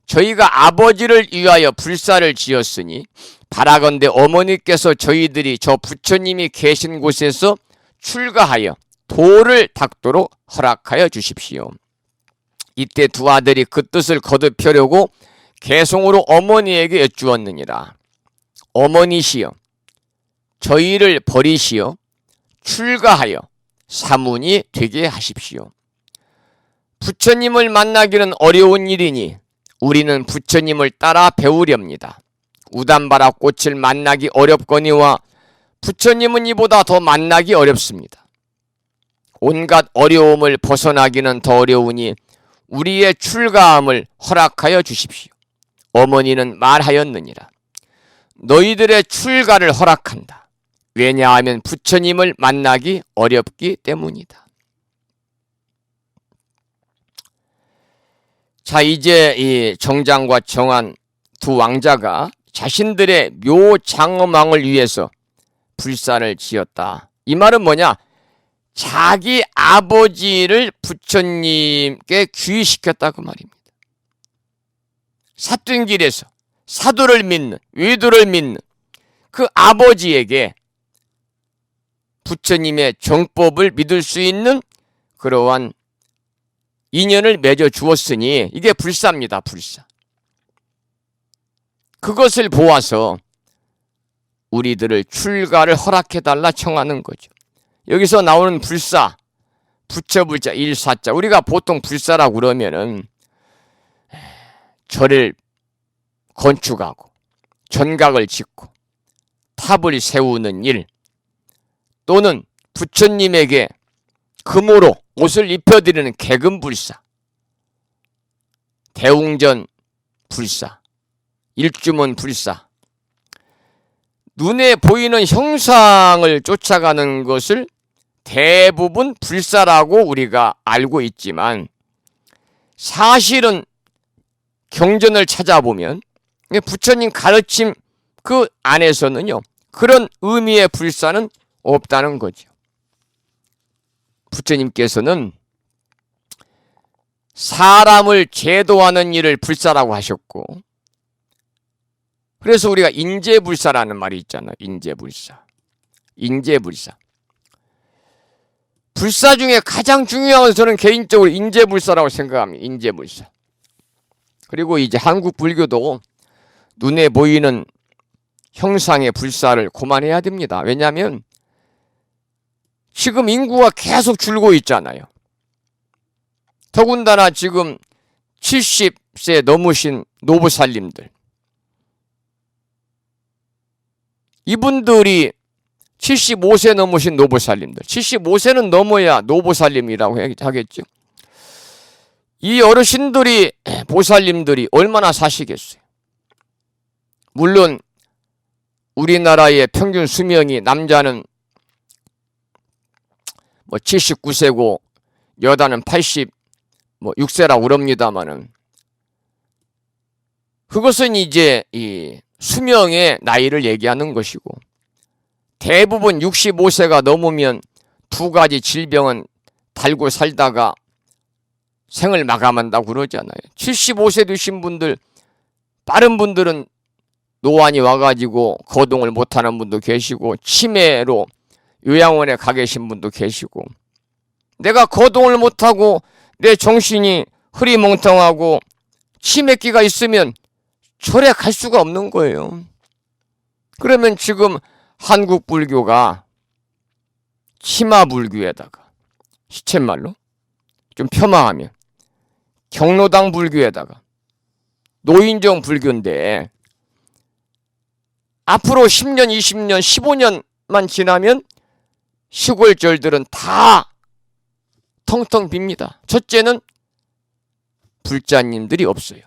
저희가 아버지를 위하여 불사를 지었으니 바라건대 어머니께서 저희들이 저 부처님이 계신 곳에서 출가하여 도를 닦도록 허락하여 주십시오. 이때 두 아들이 그 뜻을 거듭하려고 개송으로 어머니에게 여쭈었느니라. 어머니시여, 저희를 버리시어 출가하여 사문이 되게 하십시오. 부처님을 만나기는 어려운 일이니 우리는 부처님을 따라 배우렵니다. 우담바라 꽃을 만나기 어렵거니와 부처님은 이보다 더 만나기 어렵습니다. 온갖 어려움을 벗어나기는 더 어려우니 우리의 출가함을 허락하여 주십시오. 어머니는 말하였느니라. 너희들의 출가를 허락한다. 왜냐하면 부처님을 만나기 어렵기 때문이다. 자, 이제 이 정장과 정한 두 왕자가 자신들의 묘장엄왕을 위해서 불사를 지었다. 이 말은 뭐냐? 자기 아버지를 부처님께 귀의시켰다 그 말입니다. 사뚱길에서 사도를 믿는, 외도를 믿는 그 아버지에게 부처님의 정법을 믿을 수 있는 그러한 인연을 맺어 주었으니 이게 불사입니다. 불사. 그것을 보아서 우리들을 출가를 허락해달라 청하는 거죠. 여기서 나오는 불사, 부처불자, 일사자, 우리가 보통 불사라고 그러면은 절을 건축하고 전각을 짓고 탑을 세우는 일, 또는 부처님에게 금으로 옷을 입혀드리는 개금불사, 대웅전 불사, 일주문 불사, 눈에 보이는 형상을 쫓아가는 것을 대부분 불사라고 우리가 알고 있지만 사실은 경전을 찾아보면 부처님 가르침 그 안에서는요, 그런 의미의 불사는 없다는 거죠. 부처님께서는 사람을 제도하는 일을 불사라고 하셨고, 그래서 우리가 인재불사라는 말이 있잖아요. 인재불사. 인재불사. 불사 중에 가장 중요한 것은 저는 개인적으로 인재불사라고 생각합니다. 인재불사. 그리고 이제 한국 불교도 눈에 보이는 형상의 불사를 그만해야 됩니다. 왜냐하면 지금 인구가 계속 줄고 있잖아요. 더군다나 지금 70세 넘으신 노부살님들, 이분들이 75세 넘으신 노부살님들, 75세는 넘어야 노부살님이라고 하겠죠. 이 어르신들이, 보살님들이 얼마나 사시겠어요. 물론 우리나라의 평균 수명이 남자는 79세고 여자는 86세라고 그럽니다마는 그것은 이제 이 수명의 나이를 얘기하는 것이고, 대부분 65세가 넘으면 두 가지 질병은 달고 살다가 생을 마감한다고 그러잖아요. 75세 되신 분들, 빠른 분들은 노안이 와가지고 거동을 못하는 분도 계시고, 치매로 요양원에 가 계신 분도 계시고, 내가 거동을 못하고 내 정신이 흐리멍텅하고 치매기가 있으면 절에 갈 수가 없는 거예요. 그러면 지금 한국 불교가 치마불교에다가, 시쳇말로 좀 폄하하면 경로당 불교에다가 노인정 불교인데, 앞으로 10년, 20년, 15년만 지나면 시골절들은 다 텅텅 빕니다. 첫째는 불자님들이 없어요.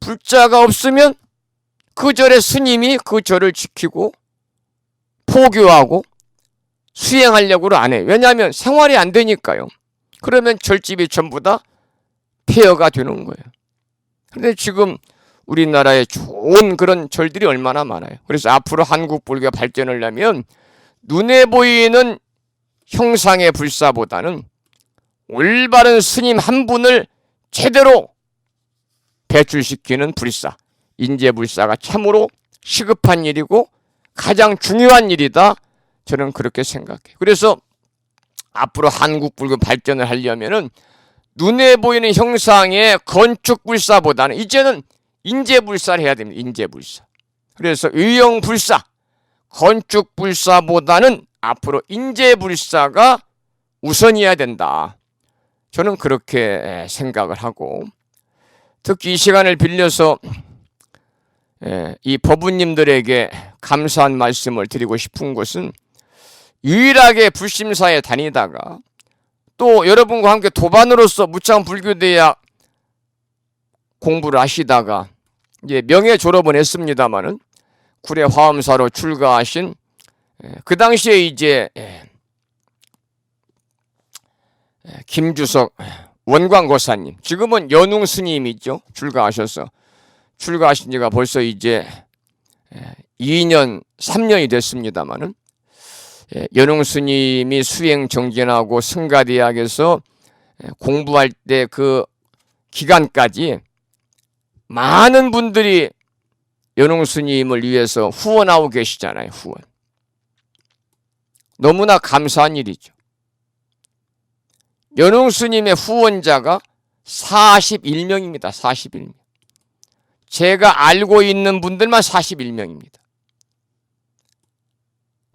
불자가 없으면 그 절의 스님이 그 절을 지키고 포교하고 수행하려고 안 해요. 왜냐하면 생활이 안 되니까요. 그러면 절집이 전부 다 폐허가 되는 거예요. 그런데 지금 우리나라에 좋은 그런 절들이 얼마나 많아요. 그래서 앞으로 한국 불교가 발전을 하면 눈에 보이는 형상의 불사보다는 올바른 스님 한 분을 제대로 배출시키는 불사, 인재불사가 참으로 시급한 일이고 가장 중요한 일이다. 저는 그렇게 생각해요. 그래서 앞으로 한국 불교 발전을 하려면은 눈에 보이는 형상의 건축불사보다는 이제는 인재불사를 해야 됩니다. 인재불사. 그래서 의형불사, 건축불사보다는 앞으로 인재불사가 우선이어야 된다. 저는 그렇게 생각을 하고, 특히 이 시간을 빌려서 이 법우님들에게 감사한 말씀을 드리고 싶은 것은, 유일하게 불심사에 다니다가 또 여러분과 함께 도반으로서 무창불교대학 공부를 하시다가 이제 명예 졸업은 했습니다마는 구례 화엄사로 출가하신 그 당시에 이제 김주석 원광고사님, 지금은 연웅 스님이죠. 출가하셔서 출가하신 지가 벌써 이제 2년, 3년이 됐습니다마는 연흥스님이 수행 정진하고 승가대학에서 공부할 때 그 기간까지 많은 분들이 연흥스님을 위해서 후원하고 계시잖아요. 후원. 너무나 감사한 일이죠. 연흥스님의 후원자가 41명입니다. 41명. 제가 알고 있는 분들만 41명입니다.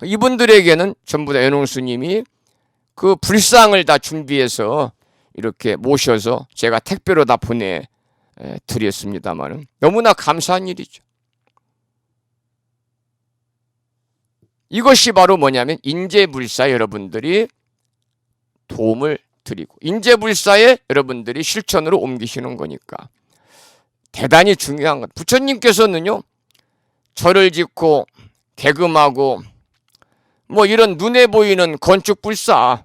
이분들에게는 전부 다 연흥스님이 그 불상을 다 준비해서 이렇게 모셔서 제가 택배로 다 보내드렸습니다만 너무나 감사한 일이죠. 이것이 바로 뭐냐면 인재불사 여러분들이 도움을 드리고 인재불사에 여러분들이 실천으로 옮기시는 거니까 대단히 중요한 것. 부처님께서는요, 절을 짓고 개금하고 뭐 이런 눈에 보이는 건축불사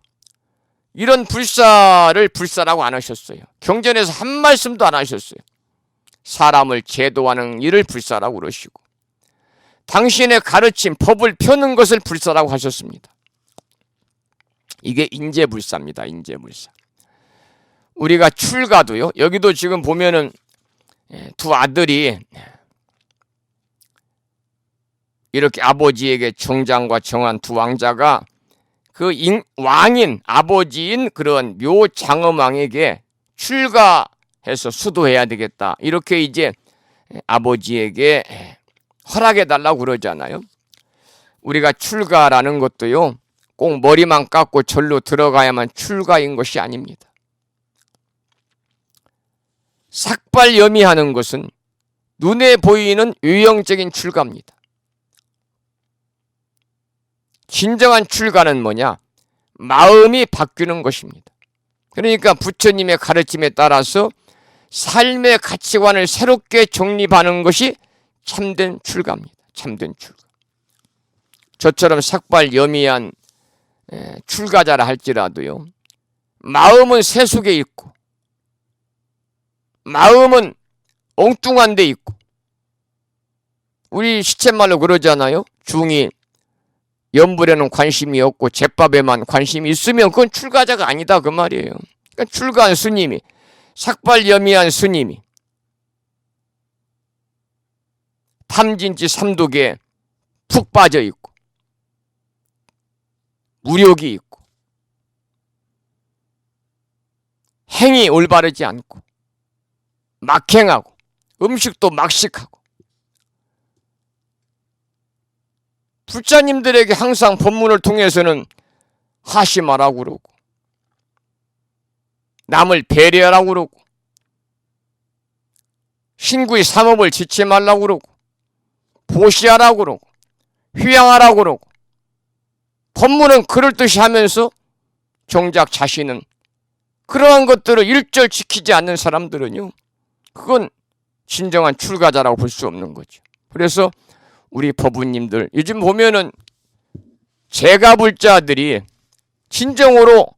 이런 불사를 불사라고 안 하셨어요. 경전에서 한 말씀도 안 하셨어요. 사람을 제도하는 일을 불사라고 그러시고 당신의 가르침 법을 펴는 것을 불사라고 하셨습니다. 이게 인재불사입니다. 인재불사. 우리가 출가도요. 여기도 지금 보면은 두 아들이 이렇게 아버지에게 정장과 정한 두 왕자가 그 왕인 아버지인 그런 묘장엄왕에게 출가해서 수도해야 되겠다. 이렇게 이제 아버지에게 허락해 달라고 그러잖아요. 우리가 출가라는 것도요. 꼭 머리만 깎고 절로 들어가야만 출가인 것이 아닙니다. 삭발염이하는 것은 눈에 보이는 유형적인 출가입니다. 진정한 출가는 뭐냐? 마음이 바뀌는 것입니다. 그러니까 부처님의 가르침에 따라서 삶의 가치관을 새롭게 정립하는 것이 참된 출가입니다. 참된 출가. 저처럼 삭발염이한 출가자라 할지라도요. 마음은 세속에 있고 마음은 엉뚱한 데 있고 우리 시쳇말로 그러잖아요. 중이 연불에는 관심이 없고 제밥에만 관심이 있으면 그건 출가자가 아니다 그 말이에요. 그러니까 출가한 스님이 삭발염이한 스님이 탐진치 삼독에 푹 빠져 있고 무력이 있고 행이 올바르지 않고 막행하고 음식도 막식하고 불자님들에게 항상 법문을 통해서는 하심하라고 그러고 남을 배려하라고 그러고 신구의 삼업을 지치 말라고 그러고 보시하라고 그러고 휴양하라고 그러고 법문은 그럴듯이 하면서 정작 자신은 그러한 것들을 일절 지키지 않는 사람들은요. 그건 진정한 출가자라고 볼 수 없는 거죠. 그래서 우리 법부님들 요즘 보면은 재가불자들이 진정으로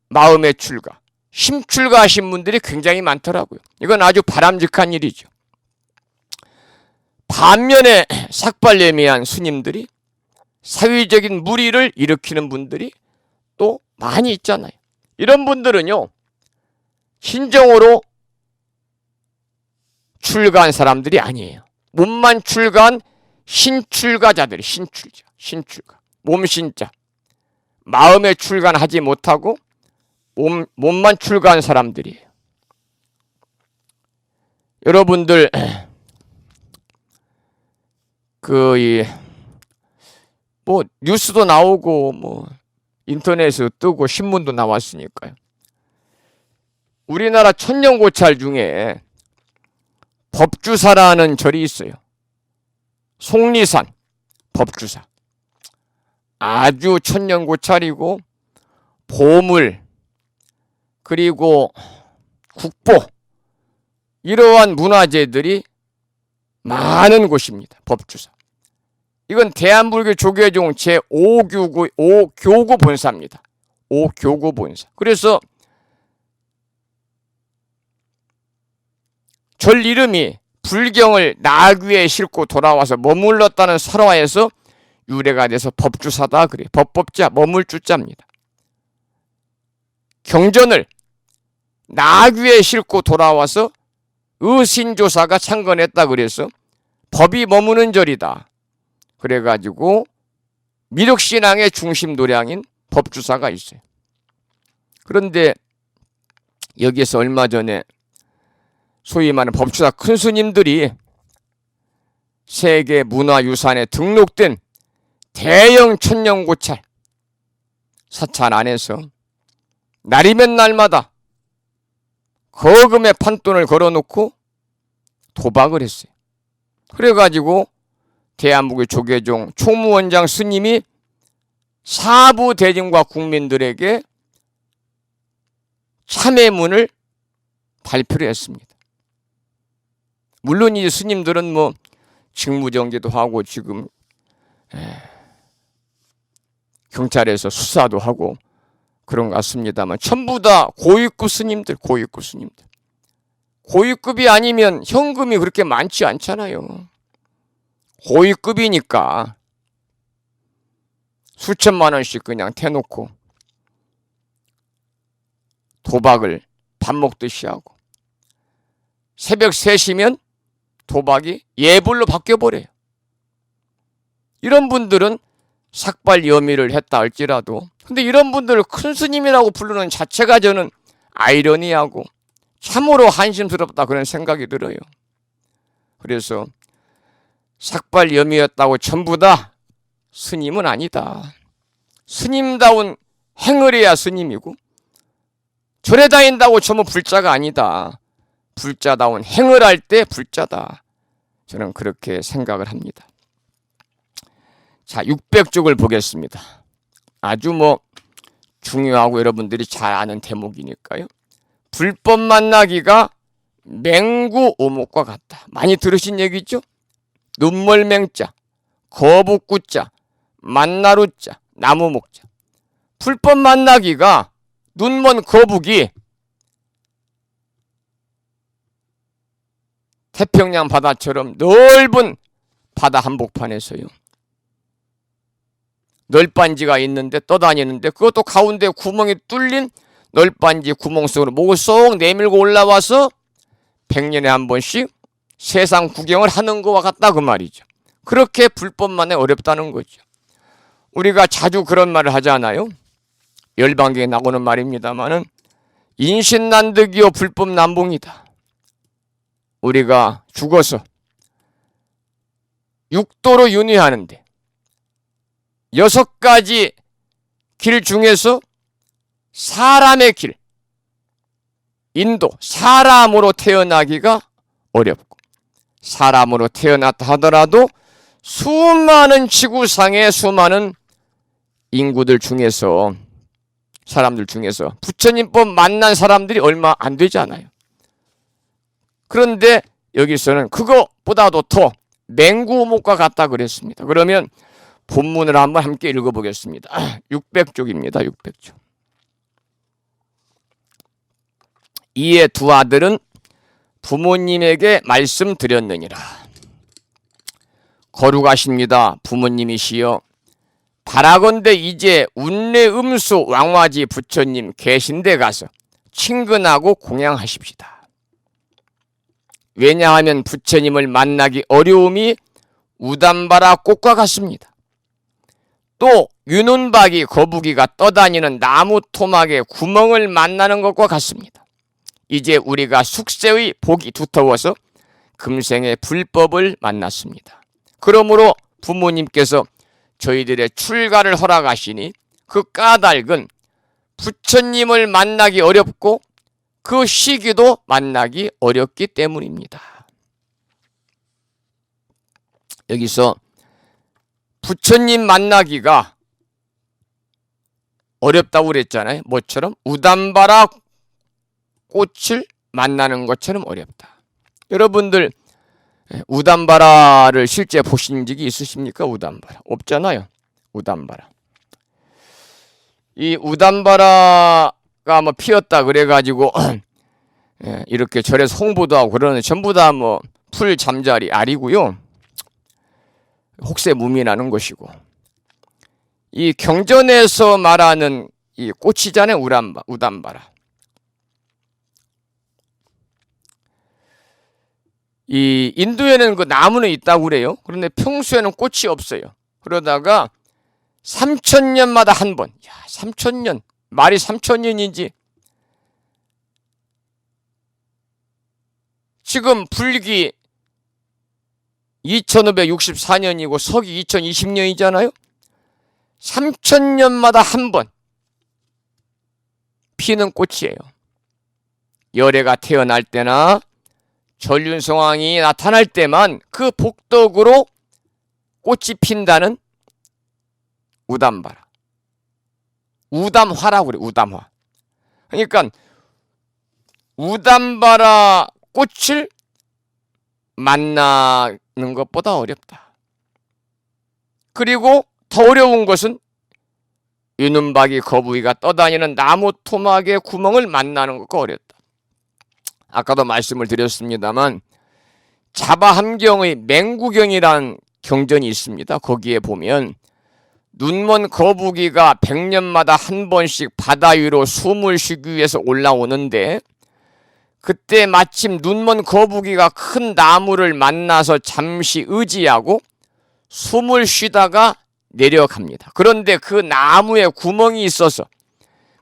마음의 출가, 심출가하신 분들이 굉장히 많더라고요. 이건 아주 바람직한 일이죠. 반면에 삭발예미한 스님들이 사회적인 무리를 일으키는 분들이 또 많이 있잖아요. 이런 분들은요. 진정으로 출가한 사람들이 아니에요. 몸만 출가한 신출가자들이 신출가. 몸신자. 마음에 출가하지 못하고 몸만 출가한 사람들이에요. 여러분들 뭐 뉴스도 나오고 뭐 인터넷에 뜨고 신문도 나왔으니까요. 우리나라 천년고찰 중에 법주사라는 절이 있어요. 속리산 법주사. 아주 천년고찰이고 보물 그리고 국보 이러한 문화재들이 많은 곳입니다. 법주사. 이건 대한불교 조계종 제5교구 본사입니다. 5교구 본사. 그래서 절 이름이 불경을 나귀에 싣고 돌아와서 머물렀다는 설화에서 유래가 돼서 법주사다 그래. 법법자 머물주자입니다. 경전을 나귀에 싣고 돌아와서 의신조사가 창건했다 그래서 법이 머무는 절이다. 그래가지고 미륵신앙의 중심 도량인 법주사가 있어요. 그런데 여기에서 얼마 전에 소위 말하는 법주사 큰 스님들이 세계 문화유산에 등록된 대형 천년고찰 사찰 안에서 날이면 날마다 거금의 판돈을 걸어놓고 도박을 했어요. 그래가지고 대한민국의 조계종 총무원장 스님이 사부 대중과 국민들에게 참회문을 발표를 했습니다. 물론 이 스님들은 뭐 직무정지도 하고 지금 경찰에서 수사도 하고 그런 것 같습니다만 전부 다 고위급 스님들, 고위급 스님들. 고위급이 아니면 현금이 그렇게 많지 않잖아요. 고위급이니까 수천만 원씩 그냥 대놓고 도박을 밥 먹듯이 하고 새벽 3시면 도박이 예불로 바뀌어버려요. 이런 분들은 삭발 혐의를 했다 할지라도 근데 이런 분들을 큰 스님이라고 부르는 자체가 저는 아이러니하고 참으로 한심스럽다 그런 생각이 들어요. 그래서 삭발 혐의였다고 전부 다 스님은 아니다. 스님다운 행을 해야 스님이고 절에 다닌다고 전부 불자가 아니다. 불자다운 행을 할 때 불자다. 저는 그렇게 생각을 합니다. 자, 600쪽을 보겠습니다. 아주 뭐 중요하고 여러분들이 잘 아는 대목이니까요. 불법 만나기가 맹구 오목과 같다. 많이 들으신 얘기죠? 눈멀맹자, 거북구자, 만나루자, 나무목자. 불법 만나기가 눈먼 거북이 태평양 바다처럼 넓은 바다 한복판에서요. 널빤지가 있는데 떠다니는데 그것도 가운데 구멍이 뚫린 널빤지 구멍 속으로 목을 쏙 내밀고 올라와서 100년에 한 번씩 세상 구경을 하는 것과 같다 그 말이죠. 그렇게 불법만에 어렵다는 거죠. 우리가 자주 그런 말을 하잖아요. 열반경에 나오는 말입니다마는 인신난득이요 불법 난봉이다. 우리가 죽어서 육도로 윤회하는데 6가지 길 중에서 사람의 길, 인도, 사람으로 태어나기가 어렵고 사람으로 태어났다 하더라도 수많은 지구상의 수많은 인구들 중에서 사람들 중에서 부처님법 만난 사람들이 얼마 안 되잖아요. 그런데 여기서는 그거보다도 더 맹구목과 같다 그랬습니다. 그러면 본문을 한번 함께 읽어보겠습니다. 600쪽입니다. 600쪽. 이에 두 아들은 부모님에게 말씀드렸느니라. 거룩하십니다. 부모님이시여. 바라건대 이제 운례음수 왕화지 부처님 계신데 가서 친근하고 공양하십시다. 왜냐하면 부처님을 만나기 어려움이 우담바라 꽃과 같습니다. 또 유눈박이 거북이가 떠다니는 나무 토막에 구멍을 만나는 것과 같습니다. 이제 우리가 숙세의 복이 두터워서 금생의 불법을 만났습니다. 그러므로 부모님께서 저희들의 출가를 허락하시니 그 까닭은 부처님을 만나기 어렵고 그 시기도 만나기 어렵기 때문입니다. 여기서 부처님 만나기가 어렵다고 그랬잖아요. 뭐처럼? 우담바라 꽃을 만나는 것처럼 어렵다. 여러분들 우담바라를 실제 보신 적이 있으십니까? 우담바라. 없잖아요. 우담바라. 이 우담바라가 뭐 피었다 그래가지고 이렇게 절에서 홍보도 하고 그러는 전부 다 뭐 풀 잠자리 알이고요. 혹세 무민하는 것이고, 이 경전에서 말하는 이 꽃이잖아요. 우담바라. 이 인도에는 그 나무는 있다고 그래요. 그런데 평소에는 꽃이 없어요. 그러다가 3000년마다 한 번. 야, 3000년. 말이 3000년인지. 지금 불기 2564년이고 서기 2020년이잖아요. 3000년마다 한 번 피는 꽃이에요. 열애가 태어날 때나 전륜성왕이 나타날 때만 그 복덕으로 꽃이 핀다는 우담바라. 우담화라고 그래. 우담화. 그러니까 우담바라 꽃을 만나는 것보다 어렵다. 그리고 더 어려운 것은 유눈박이 거북이가 떠다니는 나무 토막의 구멍을 만나는 것과 어렵다. 아까도 말씀을 드렸습니다만 자바함경의 맹구경이라는 경전이 있습니다. 거기에 보면 눈먼 거북이가 100년마다 한 번씩 바다 위로 숨을 쉬기 위해서 올라오는데 그때 마침 눈먼 거북이가 큰 나무를 만나서 잠시 의지하고 숨을 쉬다가 내려갑니다. 그런데 그 나무에 구멍이 있어서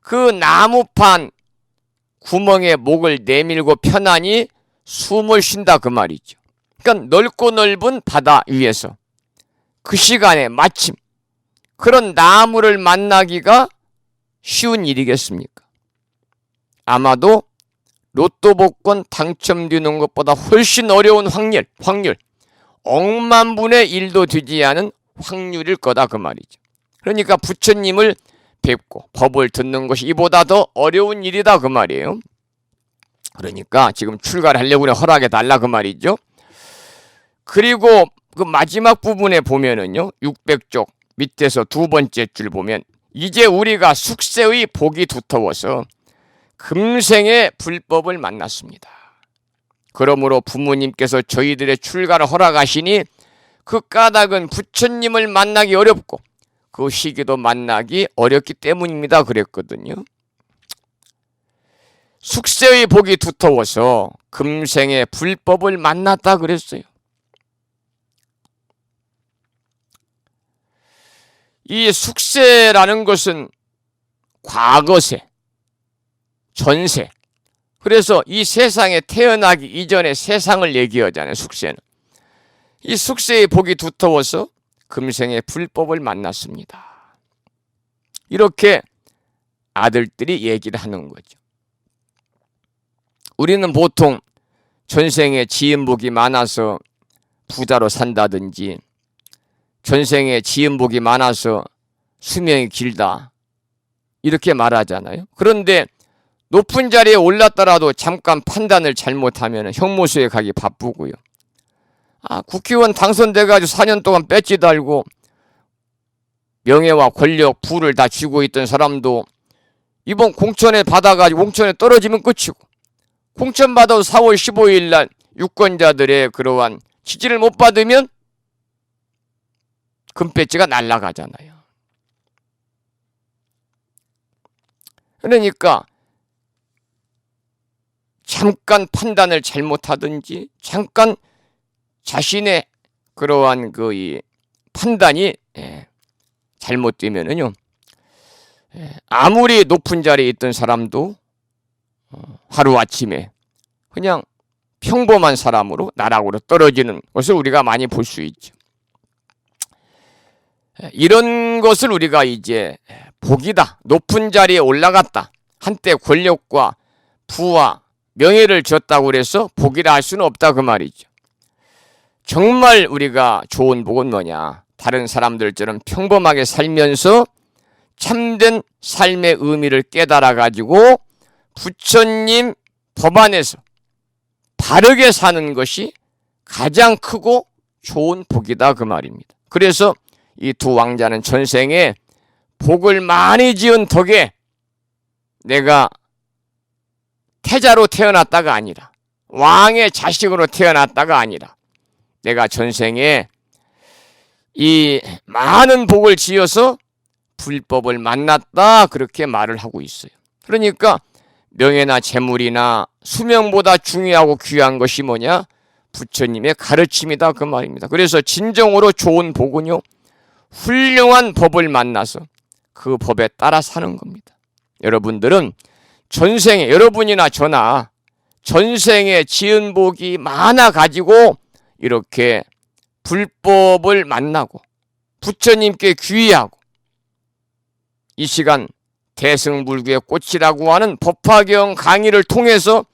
그 나무판 구멍에 목을 내밀고 편안히 숨을 쉰다 그 말이죠. 그러니까 넓고 넓은 바다 위에서 그 시간에 마침 그런 나무를 만나기가 쉬운 일이겠습니까? 아마도 로또 복권 당첨되는 것보다 훨씬 어려운 확률 억만 분의 1도 되지 않은 확률일 거다 그 말이죠. 그러니까 부처님을 뵙고 법을 듣는 것이 이보다 더 어려운 일이다 그 말이에요. 그러니까 지금 출가를 하려고 허락해 달라 그 말이죠. 그리고 그 마지막 부분에 보면은요, 600쪽 밑에서 두 번째 줄 보면 이제 우리가 숙세의 복이 두터워서 금생의 불법을 만났습니다. 그러므로 부모님께서 저희들의 출가를 허락하시니 그 까닭은 부처님을 만나기 어렵고 그 시기도 만나기 어렵기 때문입니다. 그랬거든요. 숙세의 복이 두터워서 금생의 불법을 만났다 그랬어요. 이 숙세라는 것은 과거세, 전세. 그래서 이 세상에 태어나기 이전의 세상을 얘기하잖아요. 숙세는. 이 숙세의 복이 두터워서 금생의 불법을 만났습니다. 이렇게 아들들이 얘기를 하는 거죠. 우리는 보통 전생에 지은 복이 많아서 부자로 산다든지 전생에 지은 복이 많아서 수명이 길다 이렇게 말하잖아요. 그런데 높은 자리에 올랐더라도 잠깐 판단을 잘못하면 형무소에 가기 바쁘고요. 국회의원 당선돼가지고 4년 동안 배지 달고 명예와 권력, 부를 다 쥐고 있던 사람도 이번 공천에 받아가지고 공천에 떨어지면 끝이고 공천 받아도 4월 15일 날 유권자들의 그러한 지지를 못 받으면 금배지가 날아가잖아요. 그러니까 잠깐 판단을 잘못하든지 잠깐 자신의 그러한 이 판단이 잘못되면은요, 아무리 높은 자리에 있던 사람도 하루아침에 그냥 평범한 사람으로 나락으로 떨어지는 것을 우리가 많이 볼 수 있죠. 이런 것을 우리가 이제 복이다, 높은 자리에 올라갔다, 한때 권력과 부와 명예를 줬다고 그래서 복이라 할 수는 없다 그 말이죠. 정말 우리가 좋은 복은 뭐냐? 다른 사람들처럼 평범하게 살면서 참된 삶의 의미를 깨달아가지고 부처님 법 안에서 바르게 사는 것이 가장 크고 좋은 복이다 그 말입니다. 그래서 이 두 왕자는 전생에 복을 많이 지은 덕에 내가 태자로 태어났다가 아니라 왕의 자식으로 태어났다가 아니라 내가 전생에 이 많은 복을 지어서 불법을 만났다 그렇게 말을 하고 있어요. 그러니까 명예나 재물이나 수명보다 중요하고 귀한 것이 뭐냐? 부처님의 가르침이다 그 말입니다. 그래서 진정으로 좋은 복은요, 훌륭한 법을 만나서 그 법에 따라 사는 겁니다. 여러분들은 전생에, 여러분이나 저나 전생에 지은 복이 많아 가지고 이렇게 불법을 만나고 부처님께 귀의하고 이 시간 대승불교의 꽃이라고 하는 법화경 강의를 통해서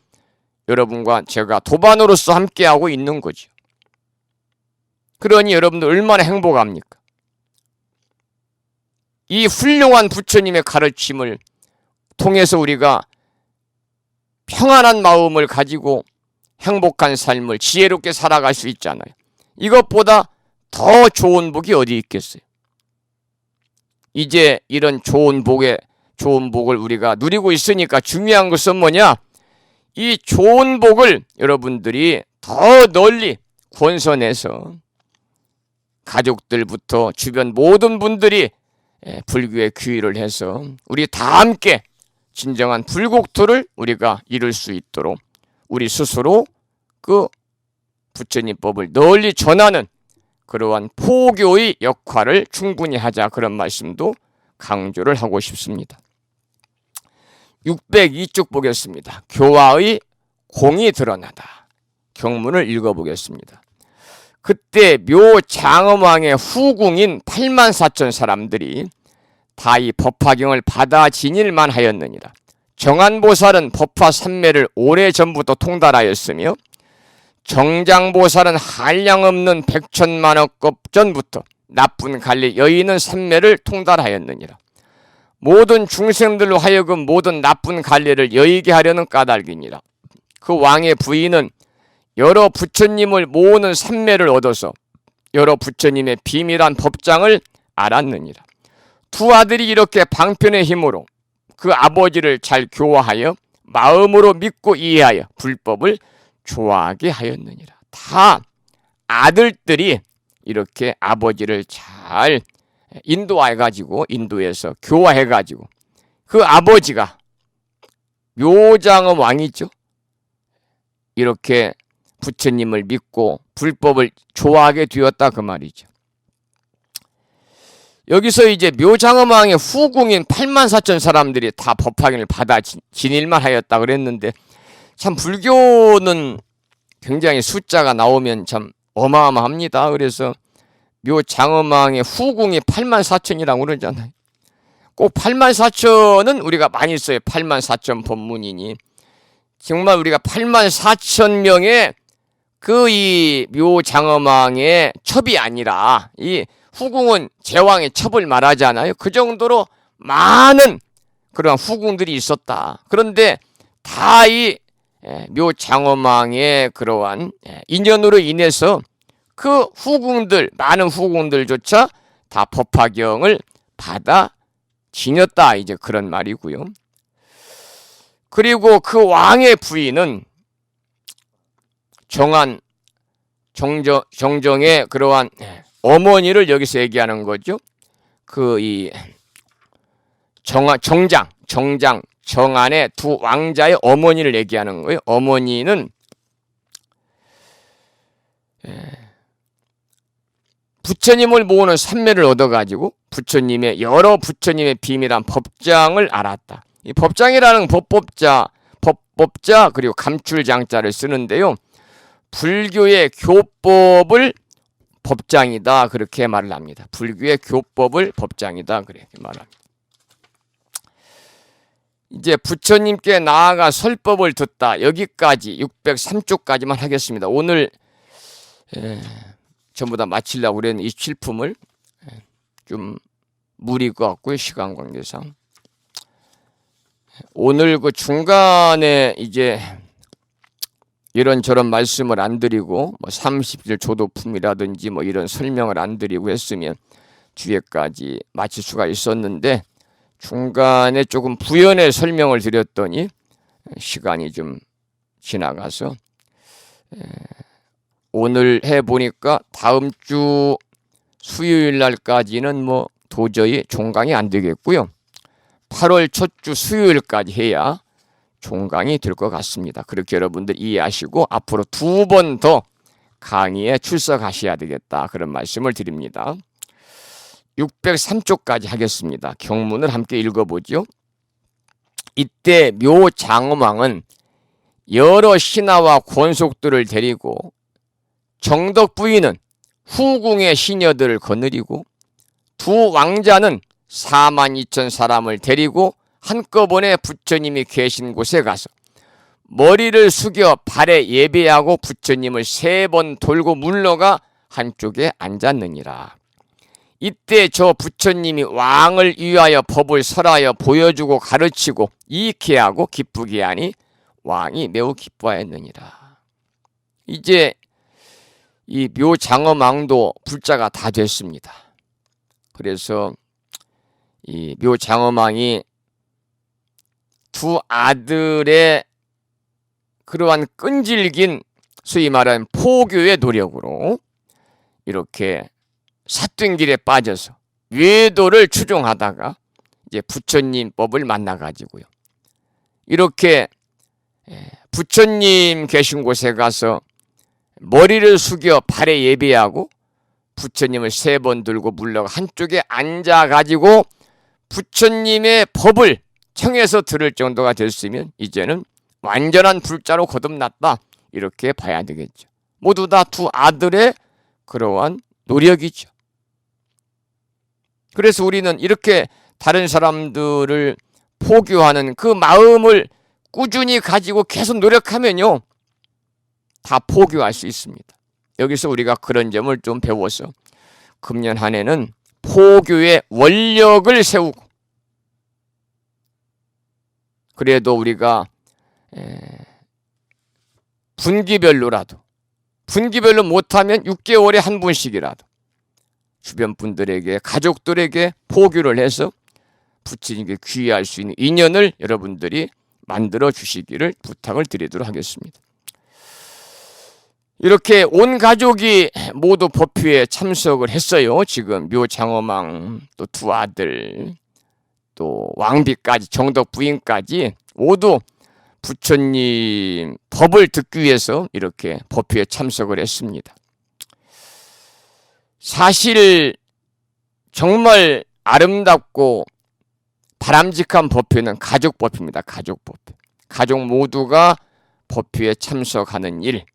여러분과 제가 도반으로서 함께하고 있는 거죠. 그러니 여러분들 얼마나 행복합니까? 이 훌륭한 부처님의 가르침을 통해서 우리가 평안한 마음을 가지고 행복한 삶을 지혜롭게 살아갈 수 있잖아요. 이것보다 더 좋은 복이 어디 있겠어요? 이제 이런 좋은 복을 우리가 누리고 있으니까 중요한 것은 뭐냐? 이 좋은 복을 여러분들이 더 널리 권선해서 가족들부터 주변 모든 분들이 불교에 귀의를 해서 우리 다 함께 진정한 불국토를 우리가 이룰 수 있도록 우리 스스로 그 부처님법을 널리 전하는 그러한 포교의 역할을 충분히 하자, 그런 말씀도 강조를 하고 싶습니다. 602쪽 보겠습니다. 교화의 공이 드러나다. 경문을 읽어보겠습니다. 그때 묘장엄왕의 후궁인 84,000 사람들이 다 이 법화경을 받아 지닐만 하였느니라. 정안보살은 법화 삼매를 오래전부터 통달하였으며 정장보살은 한량없는 100천만억 전부터 나쁜 갈래 여인은 삼매를 통달하였느니라. 모든 중생들로 하여금 모든 나쁜 갈래를 여의게 하려는 까닭이니라. 그 왕의 부인은 여러 부처님을 모으는 삼매를 얻어서 여러 부처님의 비밀한 법장을 알았느니라. 두 아들이 이렇게 방편의 힘으로 그 아버지를 잘 교화하여 마음으로 믿고 이해하여 불법을 좋아하게 하였느니라. 다 아들들이 이렇게 아버지를 잘 인도해가지고, 인도해서 교화해가지고, 그 아버지가 묘장엄 왕이죠. 이렇게 부처님을 믿고 불법을 좋아하게 되었다 그 말이죠. 여기서 이제 묘장엄 왕의 후궁인 84,000 사람들이 다 법화경을 받아 지닐만 하였다 그랬는데, 참 불교는 굉장히 숫자가 나오면 참 어마어마합니다. 그래서 묘장엄 왕의 후궁이 84,000이라고 그러잖아요. 꼭 84,000은 우리가 많이 써요. 84,000 법문이니 정말 우리가 84,000명의 그 이 묘장엄 왕의 첩이 아니라, 이 후궁은 제왕의 첩을 말하잖아요. 그 정도로 많은 그런 후궁들이 있었다. 그런데 다 이 묘장엄 왕의 그러한 인연으로 인해서 그 후궁들, 많은 후궁들조차 다 법화경을 받아 지녔다, 이제 그런 말이고요. 그리고 그 왕의 부인은 정정의 그러한 어머니를 여기서 얘기하는 거죠. 그 이 정안의 두 왕자의 어머니를 얘기하는 거예요. 어머니는 부처님을 모으는 삼매를 얻어가지고 부처님의 여러 부처님의 비밀한 법장을 알았다. 이 법장이라는 법법자 그리고 감출장자를 쓰는데요. 불교의 교법을 법장이다 그렇게 말을 합니다. 불교의 교법을 법장이다 그렇게 말합니다. 이제 부처님께 나아가 설법을 듣다, 여기까지 603쪽까지만 하겠습니다. 오늘 전부 다 마치려고 그랬는 이 칠품을 좀 무리일 것 같고요, 시간 관계상. 오늘 그 중간에 이제 이런저런 말씀을 안 드리고 뭐 30일 조도품이라든지 뭐 이런 설명을 안 드리고 했으면 뒤에까지 마칠 수가 있었는데, 중간에 조금 부연의 설명을 드렸더니 시간이 좀 지나가서 오늘 해보니까 다음 주 수요일 날까지는 뭐 도저히 종강이 안 되겠고요. 8월 첫 주 수요일까지 해야 종강이 될 것 같습니다. 그렇게 여러분들 이해하시고 앞으로 2번 더 강의에 출석하셔야 되겠다, 그런 말씀을 드립니다. 603쪽까지 하겠습니다. 경문을 함께 읽어보죠. 이때 묘장엄왕은 여러 신하와 권속들을 데리고 정덕 부인은 후궁의 시녀들을 거느리고 두 왕자는 42,000 사람을 데리고 한꺼번에 부처님이 계신 곳에 가서 머리를 숙여 발에 예배하고 부처님을 3번 돌고 물러가 한쪽에 앉았느니라. 이때 저 부처님이 왕을 위하여 법을 설하여 보여주고 가르치고 이익해 하고 기쁘게 하니 왕이 매우 기뻐하였느니라. 이제 이 묘장엄왕도 불자가 다 됐습니다. 그래서 이 묘장엄왕이 두 아들의 그러한 끈질긴 소위 말하는 포교의 노력으로 이렇게 삿된 길에 빠져서 외도를 추종하다가 이제 부처님 법을 만나가지고요. 이렇게 부처님 계신 곳에 가서 머리를 숙여 발에 예배하고 부처님을 3번 들고 물러가 한쪽에 앉아가지고 부처님의 법을 청해서 들을 정도가 됐으면 이제는 완전한 불자로 거듭났다, 이렇게 봐야 되겠죠. 모두 다 두 아들의 그러한 노력이죠. 그래서 우리는 이렇게 다른 사람들을 포교하는 그 마음을 꾸준히 가지고 계속 노력하면요, 다 포교할 수 있습니다. 여기서 우리가 그런 점을 좀 배워서 금년 한 해는 포교의 원력을 세우고, 그래도 우리가 분기별로라도, 분기별로 못하면 6개월에 한 분씩이라도 주변 분들에게, 가족들에게 포교를 해서 부처님께 귀의할 수 있는 인연을 여러분들이 만들어 주시기를 부탁을 드리도록 하겠습니다. 이렇게 온 가족이 모두 법회에 참석을 했어요. 지금 묘장엄왕, 또 두 아들, 또 왕비까지, 정덕 부인까지 모두 부처님 법을 듣기 위해서 이렇게 법회에 참석을 했습니다. 사실 정말 아름답고 바람직한 법회는 가족 법회입니다. 가족 법회. 가족 모두가 법회에 참석하는 일.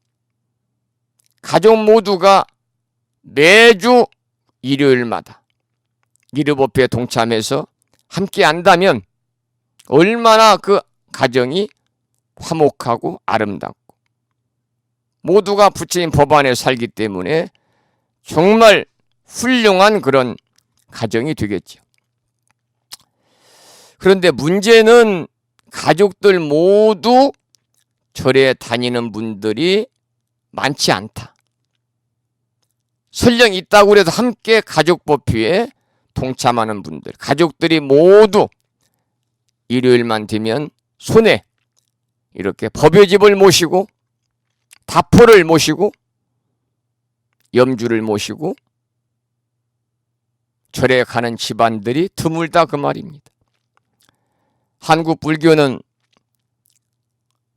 가족 모두가 매주 일요일마다 일요법회에 동참해서 함께 한다면 얼마나 그 가정이 화목하고 아름답고 모두가 부처님 법 안에 살기 때문에 정말 훌륭한 그런 가정이 되겠죠. 그런데 문제는 가족들 모두 절에 다니는 분들이 많지 않다. 설령 있다고 해도 함께 가족 법회에 동참하는 분들, 가족들이 모두 일요일만 되면 손에 이렇게 법요집을 모시고 다포를 모시고 염주를 모시고 절에 가는 집안들이 드물다, 그 말입니다. 한국 불교는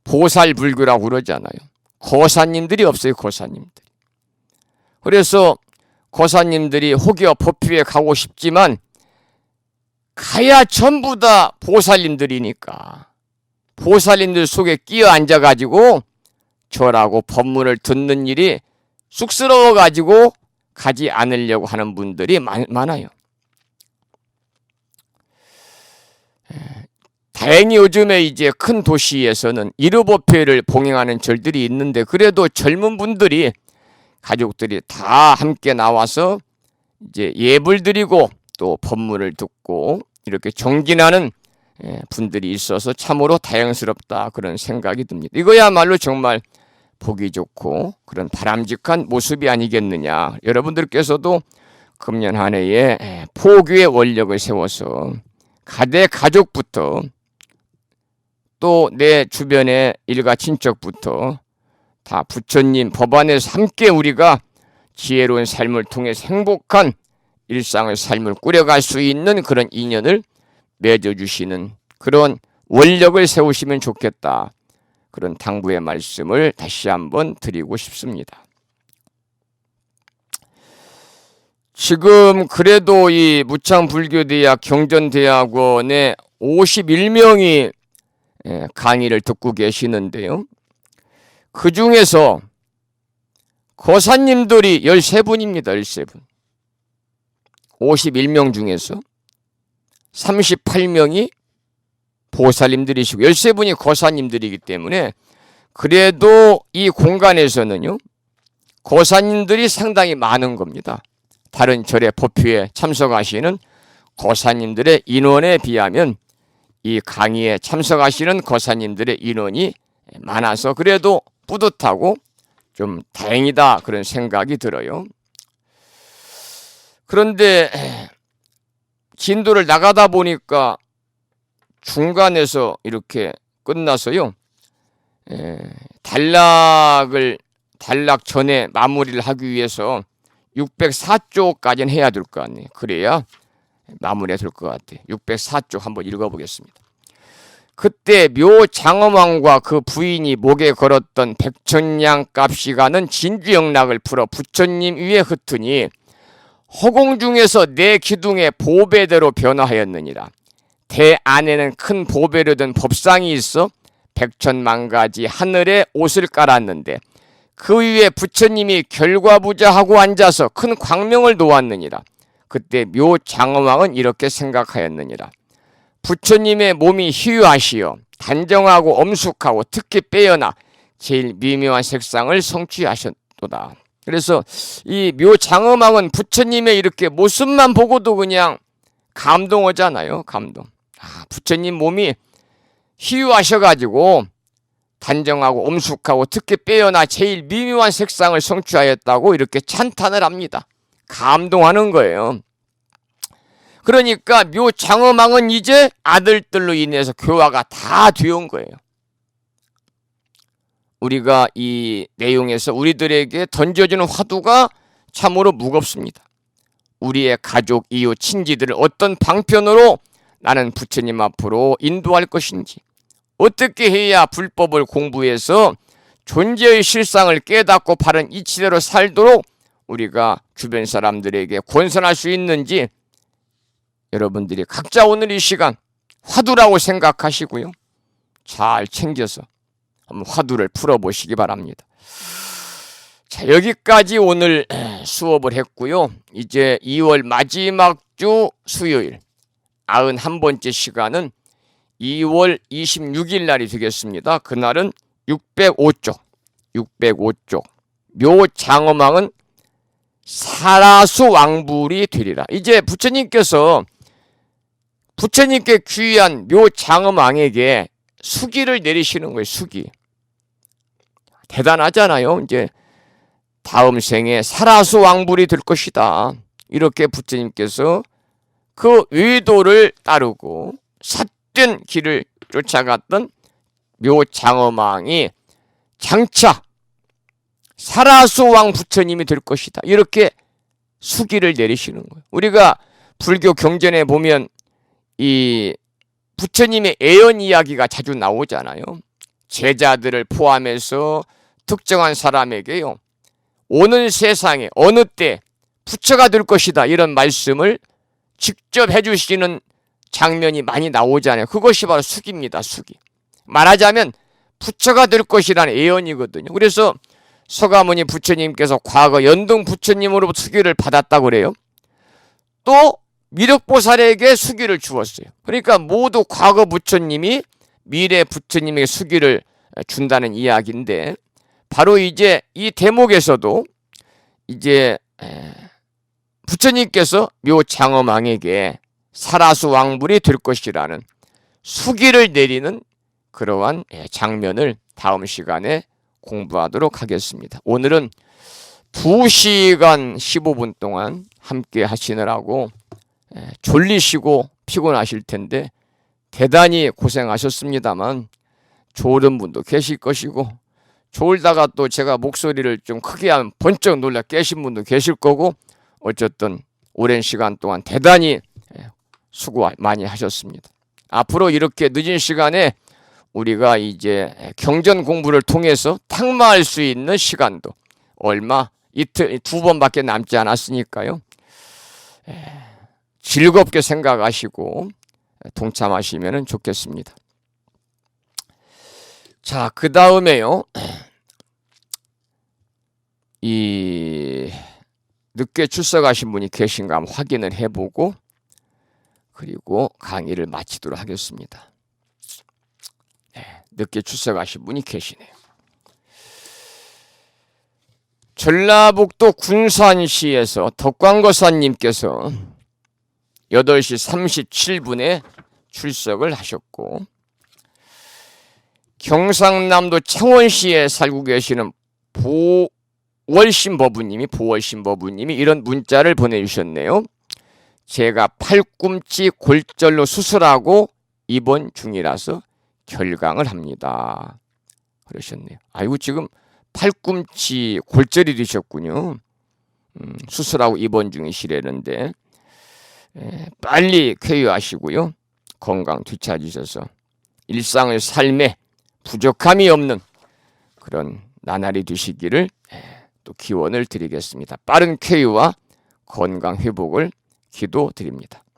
보살불교라고 그러잖아요. 거사님들이 없어요. 거사님들이. 그래서 거사님들이 혹여 법회에 가고 싶지만 가야 전부 다 보살님들이니까 보살님들 속에 끼어 앉아가지고 절하고 법문을 듣는 일이 쑥스러워가지고 가지 않으려고 하는 분들이 많아요. 다행히 요즘에 이제 큰 도시에서는 일요법회를 봉행하는 절들이 있는데 그래도 젊은 분들이 가족들이 다 함께 나와서 이제 예불 드리고 또 법문을 듣고 이렇게 정진하는 분들이 있어서 참으로 다행스럽다, 그런 생각이 듭니다. 이거야말로 정말 보기 좋고 그런 바람직한 모습이 아니겠느냐. 여러분들께서도 금년 한 해에 포교의 원력을 세워서 가대 가족부터 또 내 주변의 일가 친척부터 다 부처님 법안에서 함께 우리가 지혜로운 삶을 통해서 행복한 일상의 삶을 꾸려갈 수 있는 그런 인연을 맺어주시는 그런 원력을 세우시면 좋겠다. 그런 당부의 말씀을 다시 한번 드리고 싶습니다. 지금 그래도 이 무창불교대학 경전대학원에 51명이 강의를 듣고 계시는데요. 그 중에서 거사님들이 13분입니다. 13분. 51명 중에서 38명이 보살님들이시고 13분이 거사님들이기 때문에 그래도 이 공간에서는요. 거사님들이 상당히 많은 겁니다. 다른 절의 법회에 참석하시는 거사님들의 인원에 비하면 이 강의에 참석하시는 거사님들의 인원이 많아서 그래도 뿌듯하고 좀 다행이다 그런 생각이 들어요. 그런데 진도를 나가다 보니까 중간에서 이렇게 끝나서요. 단락 전에 마무리를 하기 위해서 604쪽까지는 해야 될 것 같네요. 그래야 마무리가 될 것 같아요. 604쪽 한번 읽어보겠습니다. 그때 묘장엄왕과 그 부인이 목에 걸었던 백천냥 값이 가는 진주영락을 풀어 부처님 위에 흩으니 허공 중에서 내 기둥의 보배대로 변화하였느니라. 대 안에는 큰 보배로 된 법상이 있어 백천만 가지 하늘에 옷을 깔았는데 그 위에 부처님이 결과부자하고 앉아서 큰 광명을 놓았느니라. 그때 묘장엄왕은 이렇게 생각하였느니라. 부처님의 몸이 희유하시어 단정하고 엄숙하고 특히 빼어나 제일 미묘한 색상을 성취하셨도다. 그래서 이 묘장엄왕은 부처님의 이렇게 모습만 보고도 그냥 감동하잖아요. 감동. 부처님 몸이 희유하셔가지고 단정하고 엄숙하고 특히 빼어나 제일 미묘한 색상을 성취하였다고 이렇게 찬탄을 합니다. 감동하는 거예요. 그러니까 묘장엄왕은 이제 아들들로 인해서 교화가 다 되온 거예요. 우리가 이 내용에서 우리들에게 던져주는 화두가 참으로 무겁습니다. 우리의 가족, 이웃, 친지들을 어떤 방편으로 나는 부처님 앞으로 인도할 것인지, 어떻게 해야 불법을 공부해서 존재의 실상을 깨닫고 바른 이치대로 살도록 우리가 주변 사람들에게 권선할 수 있는지 여러분들이 각자 오늘 이 시간 화두라고 생각하시고요. 잘 챙겨서 한번 화두를 풀어보시기 바랍니다. 자, 여기까지 오늘 수업을 했고요. 이제 2월 마지막 주 수요일 91번째 시간은 2월 26일 날이 되겠습니다. 그날은 605쪽 묘장엄왕은 사라수 왕불이 되리라. 이제 부처님께 귀한 묘장엄왕에게 수기를 내리시는 거예요. 수기. 대단하잖아요. 이제 다음 생에 사라수 왕불이 될 것이다. 이렇게 부처님께서 그 의도를 따르고 삿된 길을 쫓아갔던 묘장엄왕이 장차 사라수 왕 부처님이 될 것이다. 이렇게 수기를 내리시는 거예요. 우리가 불교 경전에 보면 이 부처님의 애연 이야기가 자주 나오잖아요. 제자들을 포함해서 특정한 사람에게요. 오는 세상에 어느 때 부처가 될 것이다. 이런 말씀을 직접 해주시는 장면이 많이 나오잖아요. 그것이 바로 수기입니다. 수기. 말하자면 부처가 될 것이라는 애연이거든요. 그래서 서가모니 부처님께서 과거 연등 부처님으로부터 수기를 받았다고 그래요. 또 미륵보살에게 수기를 주었어요. 그러니까 모두 과거 부처님이 미래 부처님에게 수기를 준다는 이야기인데 바로 이제 이 대목에서도 이제 부처님께서 묘장엄왕에게 사라수 왕불이 될 것이라는 수기를 내리는 그러한 장면을 다음 시간에 공부하도록 하겠습니다. 오늘은 2시간 15분 동안 함께 하시느라고 졸리시고 피곤하실 텐데 대단히 고생하셨습니다만 졸은 분도 계실 것이고 졸다가 또 제가 목소리를 좀 크게 하면 번쩍 놀라 깨신 분도 계실 거고, 어쨌든 오랜 시간 동안 대단히 수고 많이 하셨습니다. 앞으로 이렇게 늦은 시간에 우리가 이제 경전 공부를 통해서 탁마할 수 있는 시간도 얼마 이틀 2번밖에 남지 않았으니까요. 즐겁게 생각하시고 동참하시면 좋겠습니다. 자, 그 다음에요. 이 늦게 출석하신 분이 계신가 한번 확인을 해보고 그리고 강의를 마치도록 하겠습니다. 늦게 출석하신 분이 계시네요. 전라북도 군산시에서 덕광거사님께서 8시 37분에 출석을 하셨고, 경상남도 창원시에 살고 계시는 보월신 버부님이 이런 문자를 보내주셨네요. 제가 팔꿈치 골절로 수술하고 입원 중이라서 결강을 합니다. 그러셨네요. 아이고, 지금 팔꿈치 골절이 되셨군요. 수술하고 입원 중이시라는데 빨리 쾌유하시고요. 건강 되찾으셔서 일상의 삶에 부족함이 없는 그런 나날이 되시기를 또 기원을 드리겠습니다. 빠른 쾌유와 건강 회복을 기도드립니다.